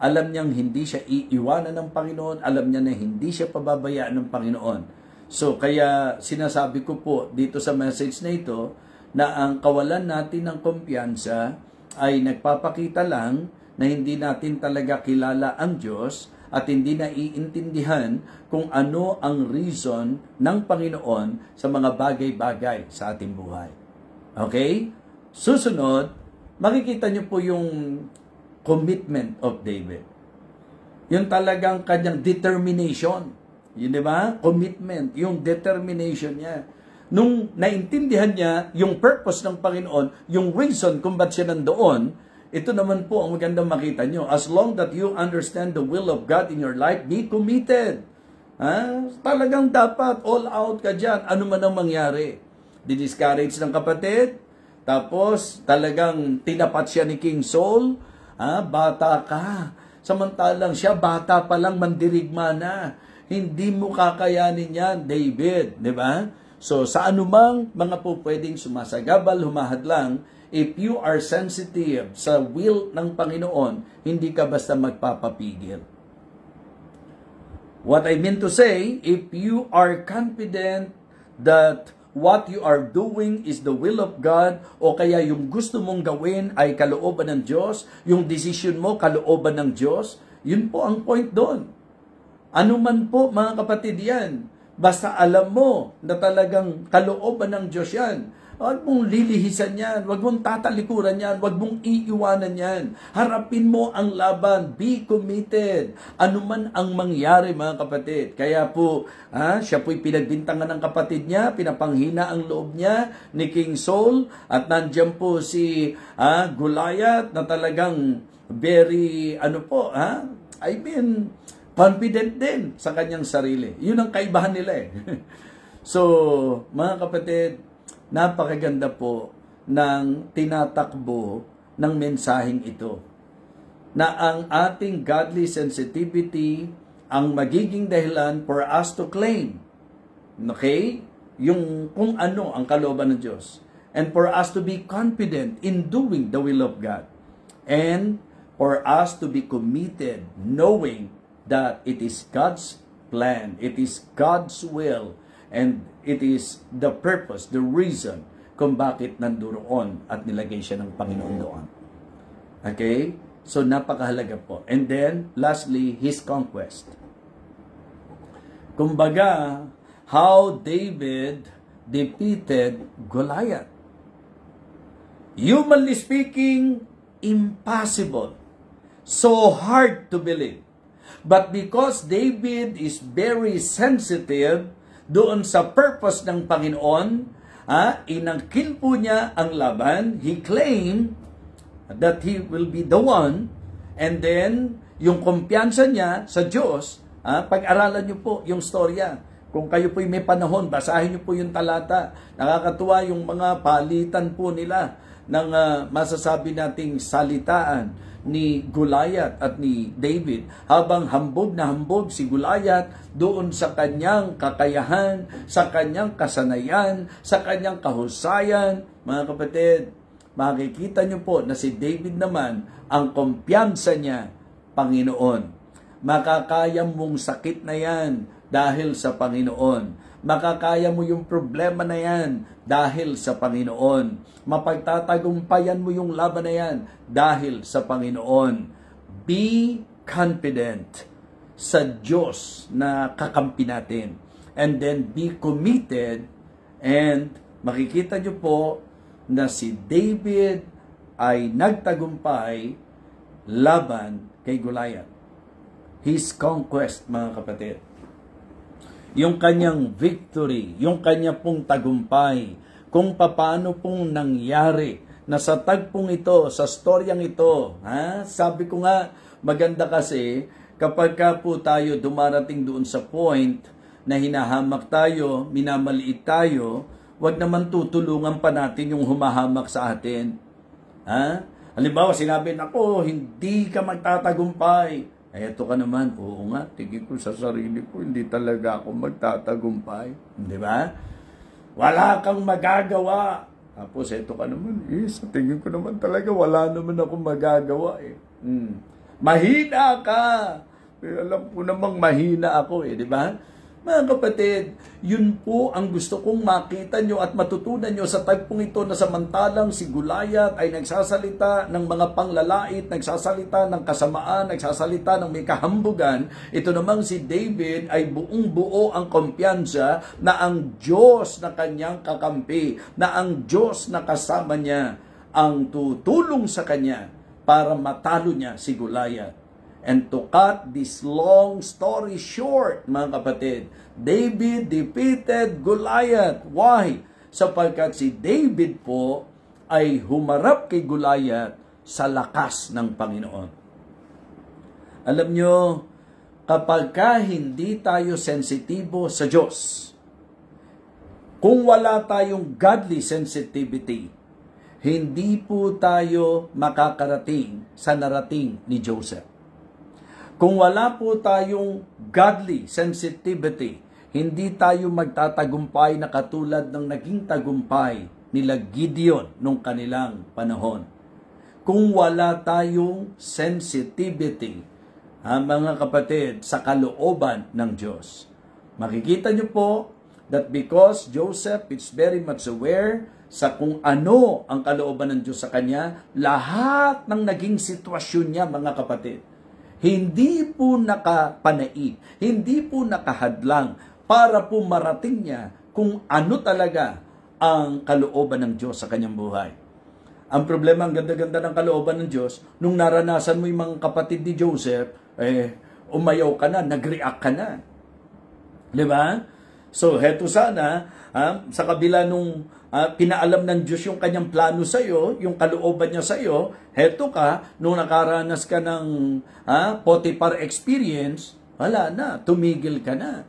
Alam niyang hindi siya iiwanan ng Panginoon. Alam niya na hindi siya pababayaan ng Panginoon. So, kaya sinasabi ko po dito sa message na ito, na ang kawalan natin ng kumpiyansa ay nagpapakita lang na hindi natin talaga kilala ang Diyos at hindi naiintindihan kung ano ang reason ng Panginoon sa mga bagay-bagay sa ating buhay. Okay? Susunod, makikita niyo po yung commitment of David. Yung talagang kanyang determination. Yun, di ba? Commitment, yung determination niya. Nung naintindihan niya yung purpose ng Panginoon, yung reason kung ba't siya nandoon, ito naman po ang magandang makita nyo. As long that you understand the will of God in your life, be committed. Talagang dapat all out ka dyan. Ano man ang mangyari. Di-discourage ng kapatid, tapos talagang tinapat siya ni King Saul, bata ka. Samantalang siya, bata pa lang, mandirigma na. Hindi mo kakayanin yan, David. Di ba? So, sa anumang mga po pwedeng sumasagabal, humahadlang, if you are sensitive sa will ng Panginoon, hindi ka basta magpapapigil. What I mean to say, if you are confident that what you are doing is the will of God, o kaya yung gusto mong gawin ay kalooban ng Diyos, yung decision mo kalooban ng Diyos, yun po ang point doon. Ano man po, mga kapatid, yan. Basta alam mo na talagang kalooban ng Diyos yan. Huwag mong lilihisan yan. Huwag mong tatalikuran yan. Huwag mong iiwanan yan. Harapin mo ang laban. Be committed. Ano man ang mangyari, mga kapatid. Kaya po, siya po'y pinagbintangan ng kapatid niya. Pinapanghina ang loob niya ni King Saul. At nandiyan po si Goliath na talagang very, confident din sa kanyang sarili. Yun ang kaibahan nila eh. So, mga kapatid, napakaganda po ng tinatakbo ng mensaheng ito. Na ang ating godly sensitivity ang magiging dahilan for us to claim. Okay? Yung kung ano ang kalooban ng Diyos. And for us to be confident in doing the will of God. And for us to be committed knowing that it is God's plan, it is God's will, and it is the purpose, the reason kung bakit nandoon at nilagay siya ng Panginoon doon. Okay? So, napakahalaga po. And then, lastly, his conquest. Kumbaga, how David defeated Goliath. Humanly speaking, impossible. So hard to believe. But because David is very sensitive doon sa purpose ng Panginoon, inangkin po niya ang laban. He claimed that he will be the one, and then yung kumpiyansa niya sa Diyos, pag-aralan niyo po yung storya. Kung kayo po may panahon, basahin niyo po yung talata. Nakakatuwa yung mga palitan po nila ng masasabi nating salitaan ni Goliath at ni David. Habang hambog na hambog si Goliath doon sa kanyang kakayahan, sa kanyang kasanayan, sa kanyang kahusayan, mga kapatid, makikita niyo po na si David naman, ang kumpiyansa niya, Panginoon. Makakaya mong sakit na yan dahil sa Panginoon. Makakaya mo yung problema na yan dahil sa Panginoon. Mapagtatagumpayan mo yung laban na yan dahil sa Panginoon. Be confident sa Diyos na kakampi natin. And then be committed, and makikita niyo po na si David ay nagtagumpay laban kay Goliath. His conquest, mga kapatid. Yung kanyang victory, yung kanya pong tagumpay, kung paano pong nangyari na sa tagpong ito, sa storyang ito. Sabi ko nga, maganda kasi kapag ka po tayo dumarating doon sa point na hinahamak tayo, minamaliit tayo, wag naman tutulungan pa natin yung humahamak sa atin. Halimbawa, sinabi, ako, hindi ka magtatagumpay. Eto ka naman, oo nga, tingin ko sa sarili ko, hindi talaga ako magtatagumpay. Di ba? Wala kang magagawa. Tapos, eto ka naman, sa tingin ko naman talaga, wala naman akong magagawa eh. Mahina ka. Alam ko namang mahina ako eh, di ba? Mga kapatid, yun po ang gusto kong makita nyo at matutunan nyo sa tagpong ito na samantalang si Goliath ay nagsasalita ng mga panglalait, nagsasalita ng kasamaan, nagsasalita ng may kahambugan. Ito namang si David ay buong buo ang kumpiyansa na ang Diyos na kanyang kakampi, na ang Diyos na kasama niya ang tutulong sa kanya para matalo niya si Goliath. And to cut this long story short, mga kapatid, David defeated Goliath. Why? Sapagkat si David po ay humarap kay Goliath sa lakas ng Panginoon. Alam nyo, kapag hindi tayo sensitibo sa Diyos, kung wala tayong godly sensitivity, hindi po tayo makakarating sa narating ni Joseph. Kung wala po tayong godly sensitivity, hindi tayo magtatagumpay na katulad ng naging tagumpay nila Gideon nung kanilang panahon. Kung wala tayong sensitivity, mga kapatid, sa kalooban ng Diyos. Makikita niyo po that because Joseph is very much aware sa kung ano ang kalooban ng Diyos sa kanya, lahat ng naging sitwasyon niya, mga kapatid, hindi po nakapanaig, hindi po nakahadlang para po marating niya kung ano talaga ang kalooban ng Diyos sa kanyang buhay. Ang problema, ang ganda-ganda ng kalooban ng Diyos, nung naranasan mo yung mga kapatid ni Joseph, umayaw ka na, nag-react ka na. Di ba? So, heto sana, sa kabila nung pinaalam ng Diyos yung kanyang plano sa iyo, yung kalooban niya sa iyo, heto ka, nung nakaranas ka ng Potiphar experience, wala na, tumigil ka na.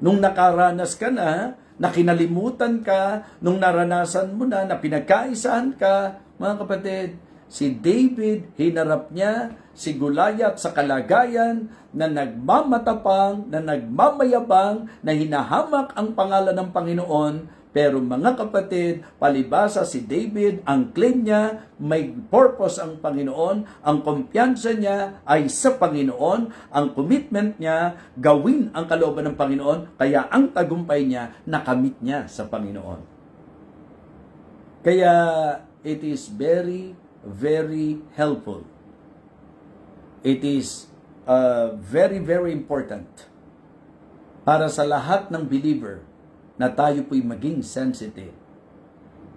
Nung nakaranas ka na kinalimutan ka, nung naranasan mo na pinagkaisahan ka, mga kapatid, si David, hinarap niya si Goliath sa kalagayan na nagmamatapang, na nagmamayabang, na hinahamak ang pangalan ng Panginoon. Pero mga kapatid, palibasa si David, ang claim niya, may purpose ang Panginoon, ang kumpiyansa niya ay sa Panginoon, ang commitment niya, gawin ang kalooban ng Panginoon, kaya ang tagumpay niya, nakamit niya sa Panginoon. Kaya it is very, very helpful it is very, very important para sa lahat ng believer na tayo po'y maging sensitive.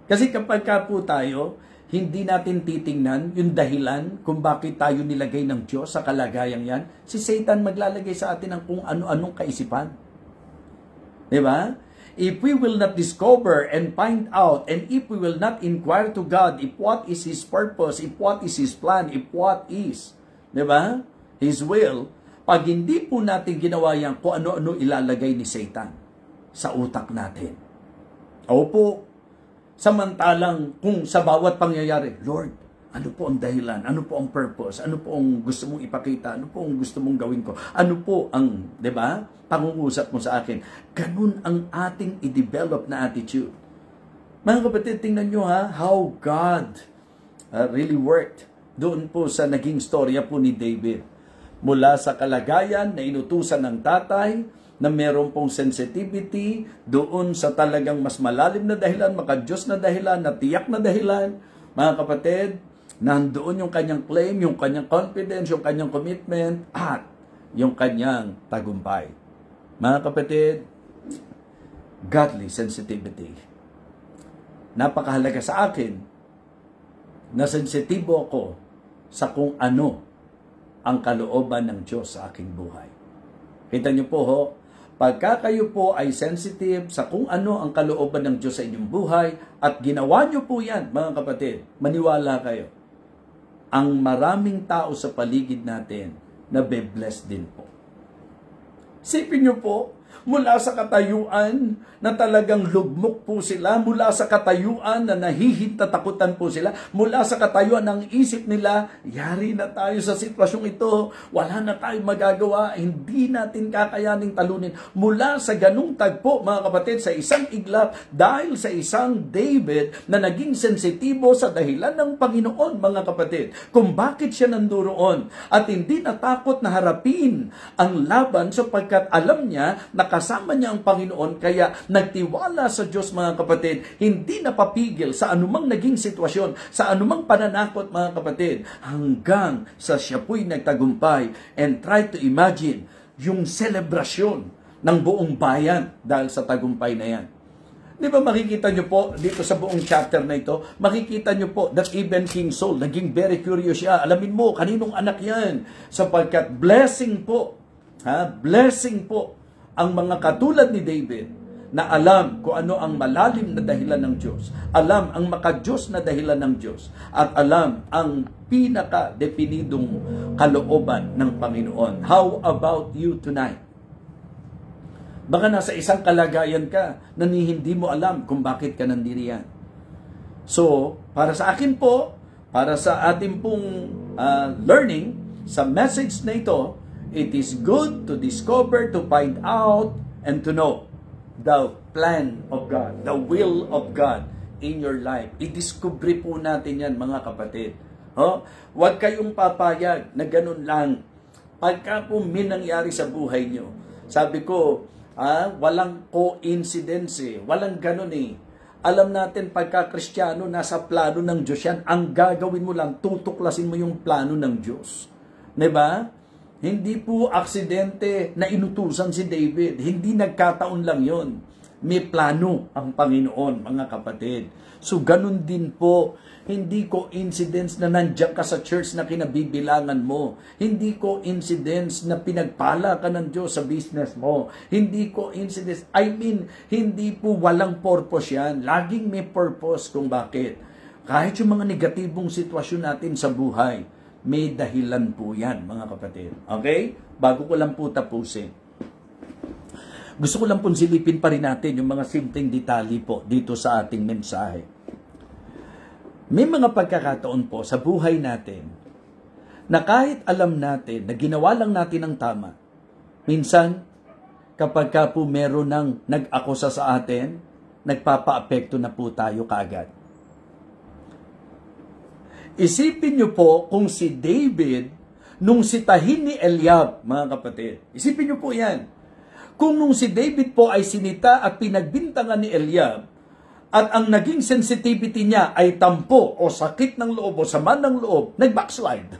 Kasi kapag ka po tayo, hindi natin titingnan yung dahilan kung bakit tayo nilagay ng Diyos sa kalagayang yan, si Satan maglalagay sa atin ng kung ano-anong kaisipan. Diba? If we will not discover and find out, and if we will not inquire to God if what is His purpose, if what is His plan, if what is, diba? His will, pag hindi po natin ginawa yan, kung ano-ano ilalagay ni Satan sa utak natin. Opo, samantalang kung sa bawat pangyayari, Lord, ano po ang dahilan? Ano po ang purpose? Ano po ang gusto mong ipakita? Ano po ang gusto mong gawin ko? Ano po ang, di ba, pangungusap mo sa akin? Ganun ang ating i-develop na attitude. Mga kapatid, tingnan nyo how God really worked doon po sa naging storya po ni David. Mula sa kalagayan na inutusan ng tatay, na meron pong sensitivity doon sa talagang mas malalim na dahilan, maka-Diyos na dahilan, na tiyak na dahilan, mga kapatid, nandoon yung kanyang claim, yung kanyang confidence, yung kanyang commitment, at yung kanyang tagumpay. Mga kapatid, godly sensitivity. Napakahalaga sa akin na sensitibo ako sa kung ano ang kalooban ng Diyos sa aking buhay. Kita niyo po pagka kayo po ay sensitive sa kung ano ang kalooban ng Diyos sa inyong buhay at ginawa niyo po yan, mga kapatid, maniwala kayo, ang maraming tao sa paligid natin na be-blessed din po. Sipin niyo po, mula sa katayuan na talagang lugmok po sila, mula sa katayuan na nahihintatakutan po sila, mula sa katayuan ng isip nila, yari na tayo sa sitwasyong ito, wala na tayong magagawa, hindi natin kakayaning talunin. Mula sa ganung tagpo, mga kapatid, sa isang iglap, dahil sa isang David na naging sensitibo sa dahilan ng Panginoon, mga kapatid, kung bakit siya nanduroon at hindi natakot na harapin ang laban sapagkat alam niya na kasama niya ang Panginoon, kaya nagtiwala sa Diyos, mga kapatid, hindi napapigil sa anumang naging sitwasyon, sa anumang pananakot, mga kapatid, hanggang sa siya po'y nagtagumpay. And try to imagine yung selebrasyon ng buong bayan dahil sa tagumpay na yan. Di ba makikita nyo po dito sa buong chapter na ito, makikita nyo po that even King Saul, naging very curious siya. Alamin mo, kaninong anak yan? Sapagkat blessing po, blessing po ang mga katulad ni David na alam kung ano ang malalim na dahilan ng Diyos, alam ang maka-Diyos na dahilan ng Diyos, at alam ang pinaka-definidong kalooban ng Panginoon. How about you tonight? Baka nasa isang kalagayan ka na hindi mo alam kung bakit ka nandiriyan. So, para sa akin po, para sa ating pong learning, sa message na ito, it is good to discover, to find out, and to know the plan of God, the will of God in your life. I-discover po natin yan, mga kapatid. Huwag kayong papayag na ganun lang. Pagka po may nangyari sa buhay nyo, sabi ko, walang coincidence walang ganun Alam natin, pagka Kristiyano, nasa plano ng Diyos yan. Ang gagawin mo lang, tutuklasin mo yung plano ng Diyos. Diba? Hindi po aksidente na inutusan si David. Hindi nagkataon lang yon. May plano ang Panginoon, mga kapatid. So, ganun din po. Hindi coincidence na nandiyan ka sa church na kinabibilangan mo. Hindi coincidence na pinagpala ka ng Diyos sa business mo. Hindi coincidence. Hindi po walang purpose yan. Laging may purpose kung bakit. Kahit yung mga negatibong sitwasyon natin sa buhay, may dahilan po yan, mga kapatid. Okay? Bago ko lang po tapusin, gusto ko lang po silipin pa rin natin yung mga simpleng detalye po dito sa ating mensahe. May mga pagkakataon po sa buhay natin na kahit alam natin na ginawa lang natin ang tama, minsan, kapag ka po meron ng nag-akusa sa atin, nagpapa-apekto na po tayo kaagad. Isipin niyo po kung si David, nung sitahin ni Eliab, mga kapatid. Isipin niyo po yan. Kung nung si David po ay sinita at pinagbintangan ni Eliab, at ang naging sensitivity niya ay tampo o sakit ng loob o sama ng loob, nag-backslide.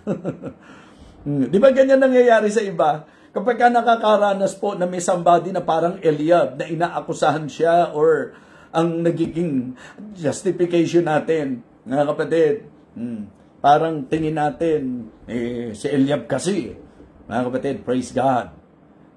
Di ba ganyan nangyayari sa iba? Kapag ka nakakaranas po na may somebody na parang Eliab, na inaakusahan siya or ang nagiging justification natin, mga kapatid, parang tingin natin, si Eliab kasi, mga kapatid, praise God.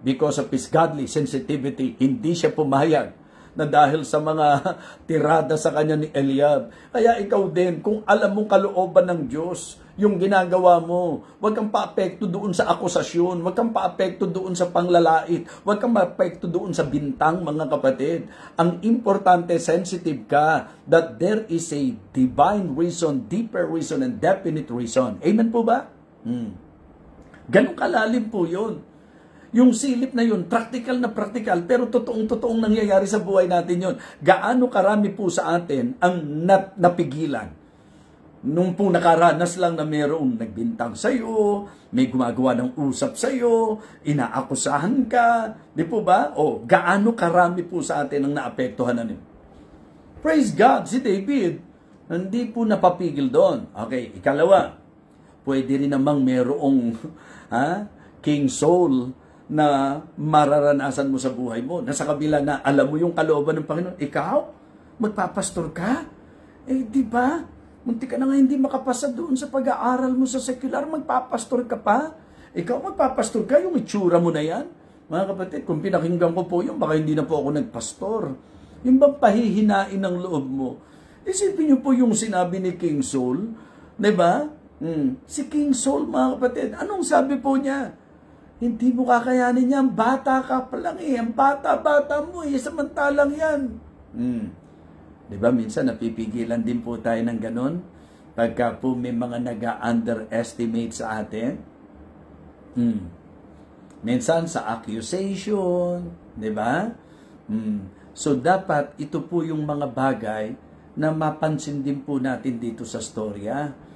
Because of his godly sensitivity, hindi siya pumayag na dahil sa mga tirada sa kanya ni Eliab. Kaya ikaw din, kung alam mong kalooban ng Diyos, yung ginagawa mo, huwag kang paapekto doon sa akusasyon, huwag kang paapekto doon sa panglalait, huwag kang paapekto doon sa bintang, mga kapatid. Ang importante, sensitive ka that there is a divine reason, deeper reason, and definite reason. Amen po ba? Ganun kalalim po yun. Yung silip na yun, practical na practical, pero totoong nangyayari sa buhay natin yun. Gaano karami po sa atin ang napigilan? Nung po nakaranas lang na mayroong nagbintang sa'yo, may gumagawa ng usap sa'yo, inaakusahan ka, di po ba? O, gaano karami po sa atin ang naapektuhan na yun? Praise God, si David, hindi po napapigil doon. Okay, ikalawa, pwede rin namang mayroong King Saul na mararanasan mo sa buhay mo. Nasa kabila na alam mo yung kalooban ng Panginoon. Ikaw, magpapastor ka? Di ba? Munti ka na nga hindi makapasa doon sa pag-aaral mo sa secular, magpapastor ka pa? Ikaw, magpapastor ka? Yung itsura mo na yan? Mga kapatid, kung pinakinggan ko po yun, baka hindi na po ako nagpastor. Yung bang pahihinain ng loob mo? Isipin niyo po yung sinabi ni King Saul, di ba? Si King Saul, mga kapatid, anong sabi po niya? Hindi mo kakayanin yan. Bata ka pa lang Ang bata-bata mo samantalang yan. Diba? Minsan napipigilan din po tayo ng ganun. Pagka po may mga nag-underestimate sa atin. Minsan sa accusation. Diba? So dapat ito po yung mga bagay na mapansin din po natin dito sa storya.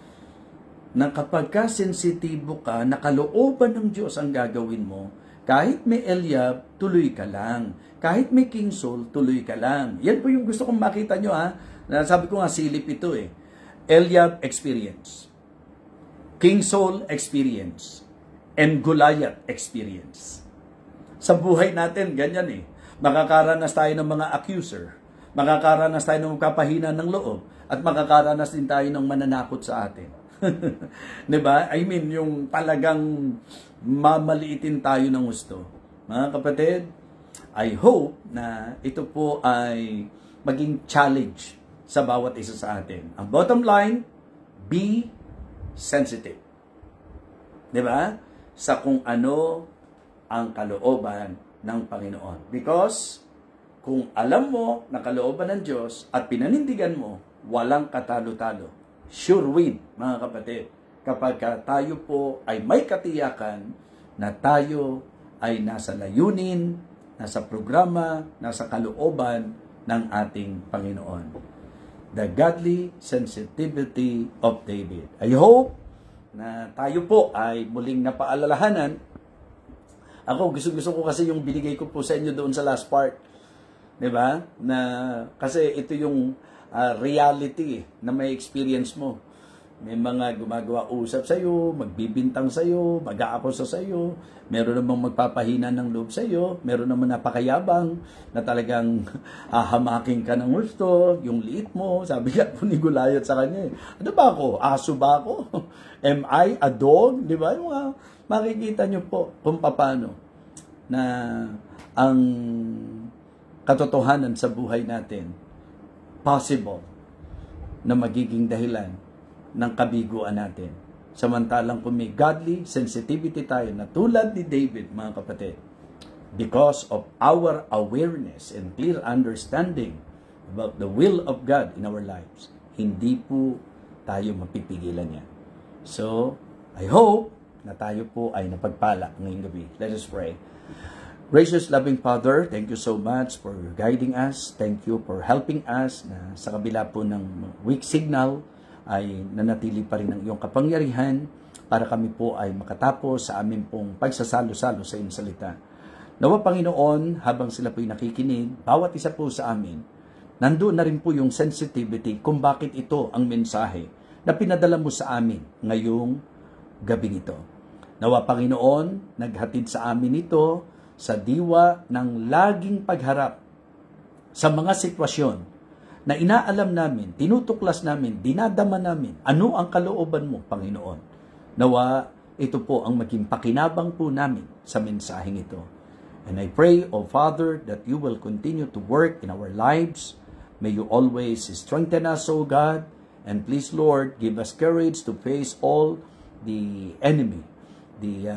Na kapag ka sensitibo ka, nakalooban ng Diyos ang gagawin mo, kahit may Eliab, tuloy ka lang. Kahit may King Saul, tuloy ka lang. Yan po yung gusto kong makita nyo Sabi ko nga, silip ito Eliab experience. King Saul experience. And Goliath experience. Sa buhay natin, ganyan Makakaranas tayo ng mga accuser. Makakaranas tayo ng magpapahina ng loob. At makakaranas din tayo ng mananakot sa atin. Diba? I mean, yung talagang mamaliitin tayo ng gusto. Mga kapatid, I hope na ito po ay maging challenge sa bawat isa sa atin. Ang bottom line, be sensitive. Diba? Sa kung ano ang kalooban ng Panginoon. Because, kung alam mo na kalooban ng Diyos at pinanindigan mo, walang katalo-talo. Sure win, mga kapatid, kapag tayo po ay may katiyakan na tayo ay nasa layunin, nasa programa, nasa kalooban ng ating Panginoon. The godly sensitivity of David. I hope na tayo po ay muling napaalalahanan. Ako, gusto ko kasi yung binigay ko po sa inyo doon sa last part. Diba? Na, kasi ito yung reality na may experience mo. May mga gumagawa usap sa'yo, magbibintang sa'yo, mag-aakusa sa'yo, meron namang magpapahina ng loob sa'yo, meron namang napakayabang na talagang hamaking ka ng gusto, yung liit mo, sabi nga po ni Goliath sa kanya, ano ba ako? Aso ba ako? Am I a dog? Di ba? Yung makikita nyo po kung paano na ang katotohanan sa buhay natin possible na magiging dahilan ng kabiguan natin. Samantalang kung may godly sensitivity tayo na tulad ni David, mga kapatid, because of our awareness and clear understanding about the will of God in our lives, hindi po tayo mapipigilan yan. So, I hope na tayo po ay napagpala ngayong gabi. Let us pray. Gracious loving Father, thank you so much for guiding us. Thank you for helping us na sa kabila po ng weak signal ay nanatili pa rin ang iyong kapangyarihan para kami po ay makatapos sa amin pong pagsasalo-salo sa iyong salita. Nawa Panginoon, habang sila po'y nakikinig, bawat isa po sa amin, nandoon na rin po yung sensitivity kung bakit ito ang mensahe na pinadala mo sa amin ngayong gabing ito. Nawa Panginoon, naghatid sa amin ito sa diwa ng laging pagharap sa mga sitwasyon na inaalam namin, tinutuklas namin, dinadama namin, ano ang kalooban mo, Panginoon. Nawa, ito po ang maging pakinabang po namin sa mensaheng ito. And I pray, O Father, that you will continue to work in our lives. May you always strengthen us, O God. And please, Lord, give us courage to face all the enemy, the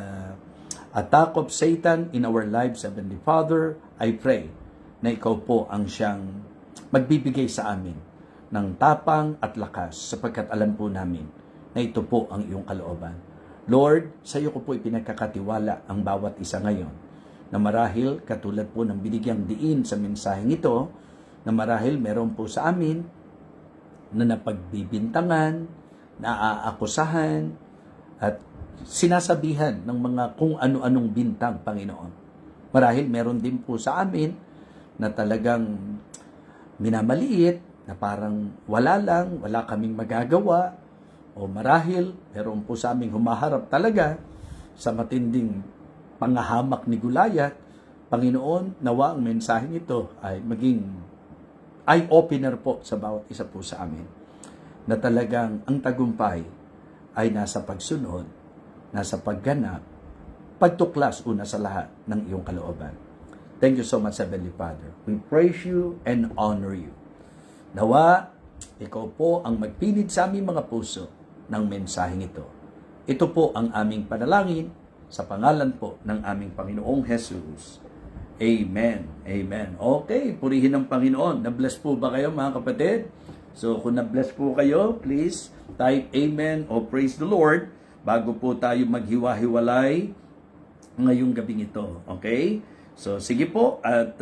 attack of Satan in our lives. Heavenly Father, I pray na ikaw po ang siyang magbibigay sa amin ng tapang at lakas sapagkat alam po namin na ito po ang iyong kalooban. Lord, sa iyo ko po ipinagkakatiwala ang bawat isa ngayon na marahil katulad po ng binigyang diin sa mensaheng ito, na marahil meron po sa amin na napagbibintangan, naaakusahan, at sinasabihan ng mga kung ano-anong bintang, Panginoon. Marahil meron din po sa amin na talagang minamaliit, na parang wala lang, wala kaming magagawa, o marahil meron po sa aming humaharap talaga sa matinding panghahamak ni Gulayat. Panginoon, nawa ang mensaheng ito ay maging eye-opener po sa bawat isa po sa amin, na talagang ang tagumpay ay nasa pagsunod, nasa pagganap, pagtuklas una sa lahat ng iyong kalooban. Thank you so much, Heavenly Father. We praise you and honor you. Nawa, ikaw po ang magpilid sa aming mga puso ng mensaheng ito. Ito po ang aming panalangin sa pangalan po ng aming Panginoong Jesus. Amen. Amen. Okay, purihin ng Panginoon. Na-bless po ba kayo, mga kapatid? So, kung na-bless po kayo, please type Amen o Praise the Lord bago po tayo maghiwa-hiwalay ngayong gabing ito. Okay? So, sige po at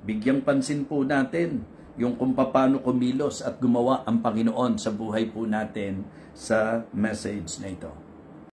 bigyang pansin po natin yung kung paano kumilos at gumawa ang Panginoon sa buhay po natin sa message na ito.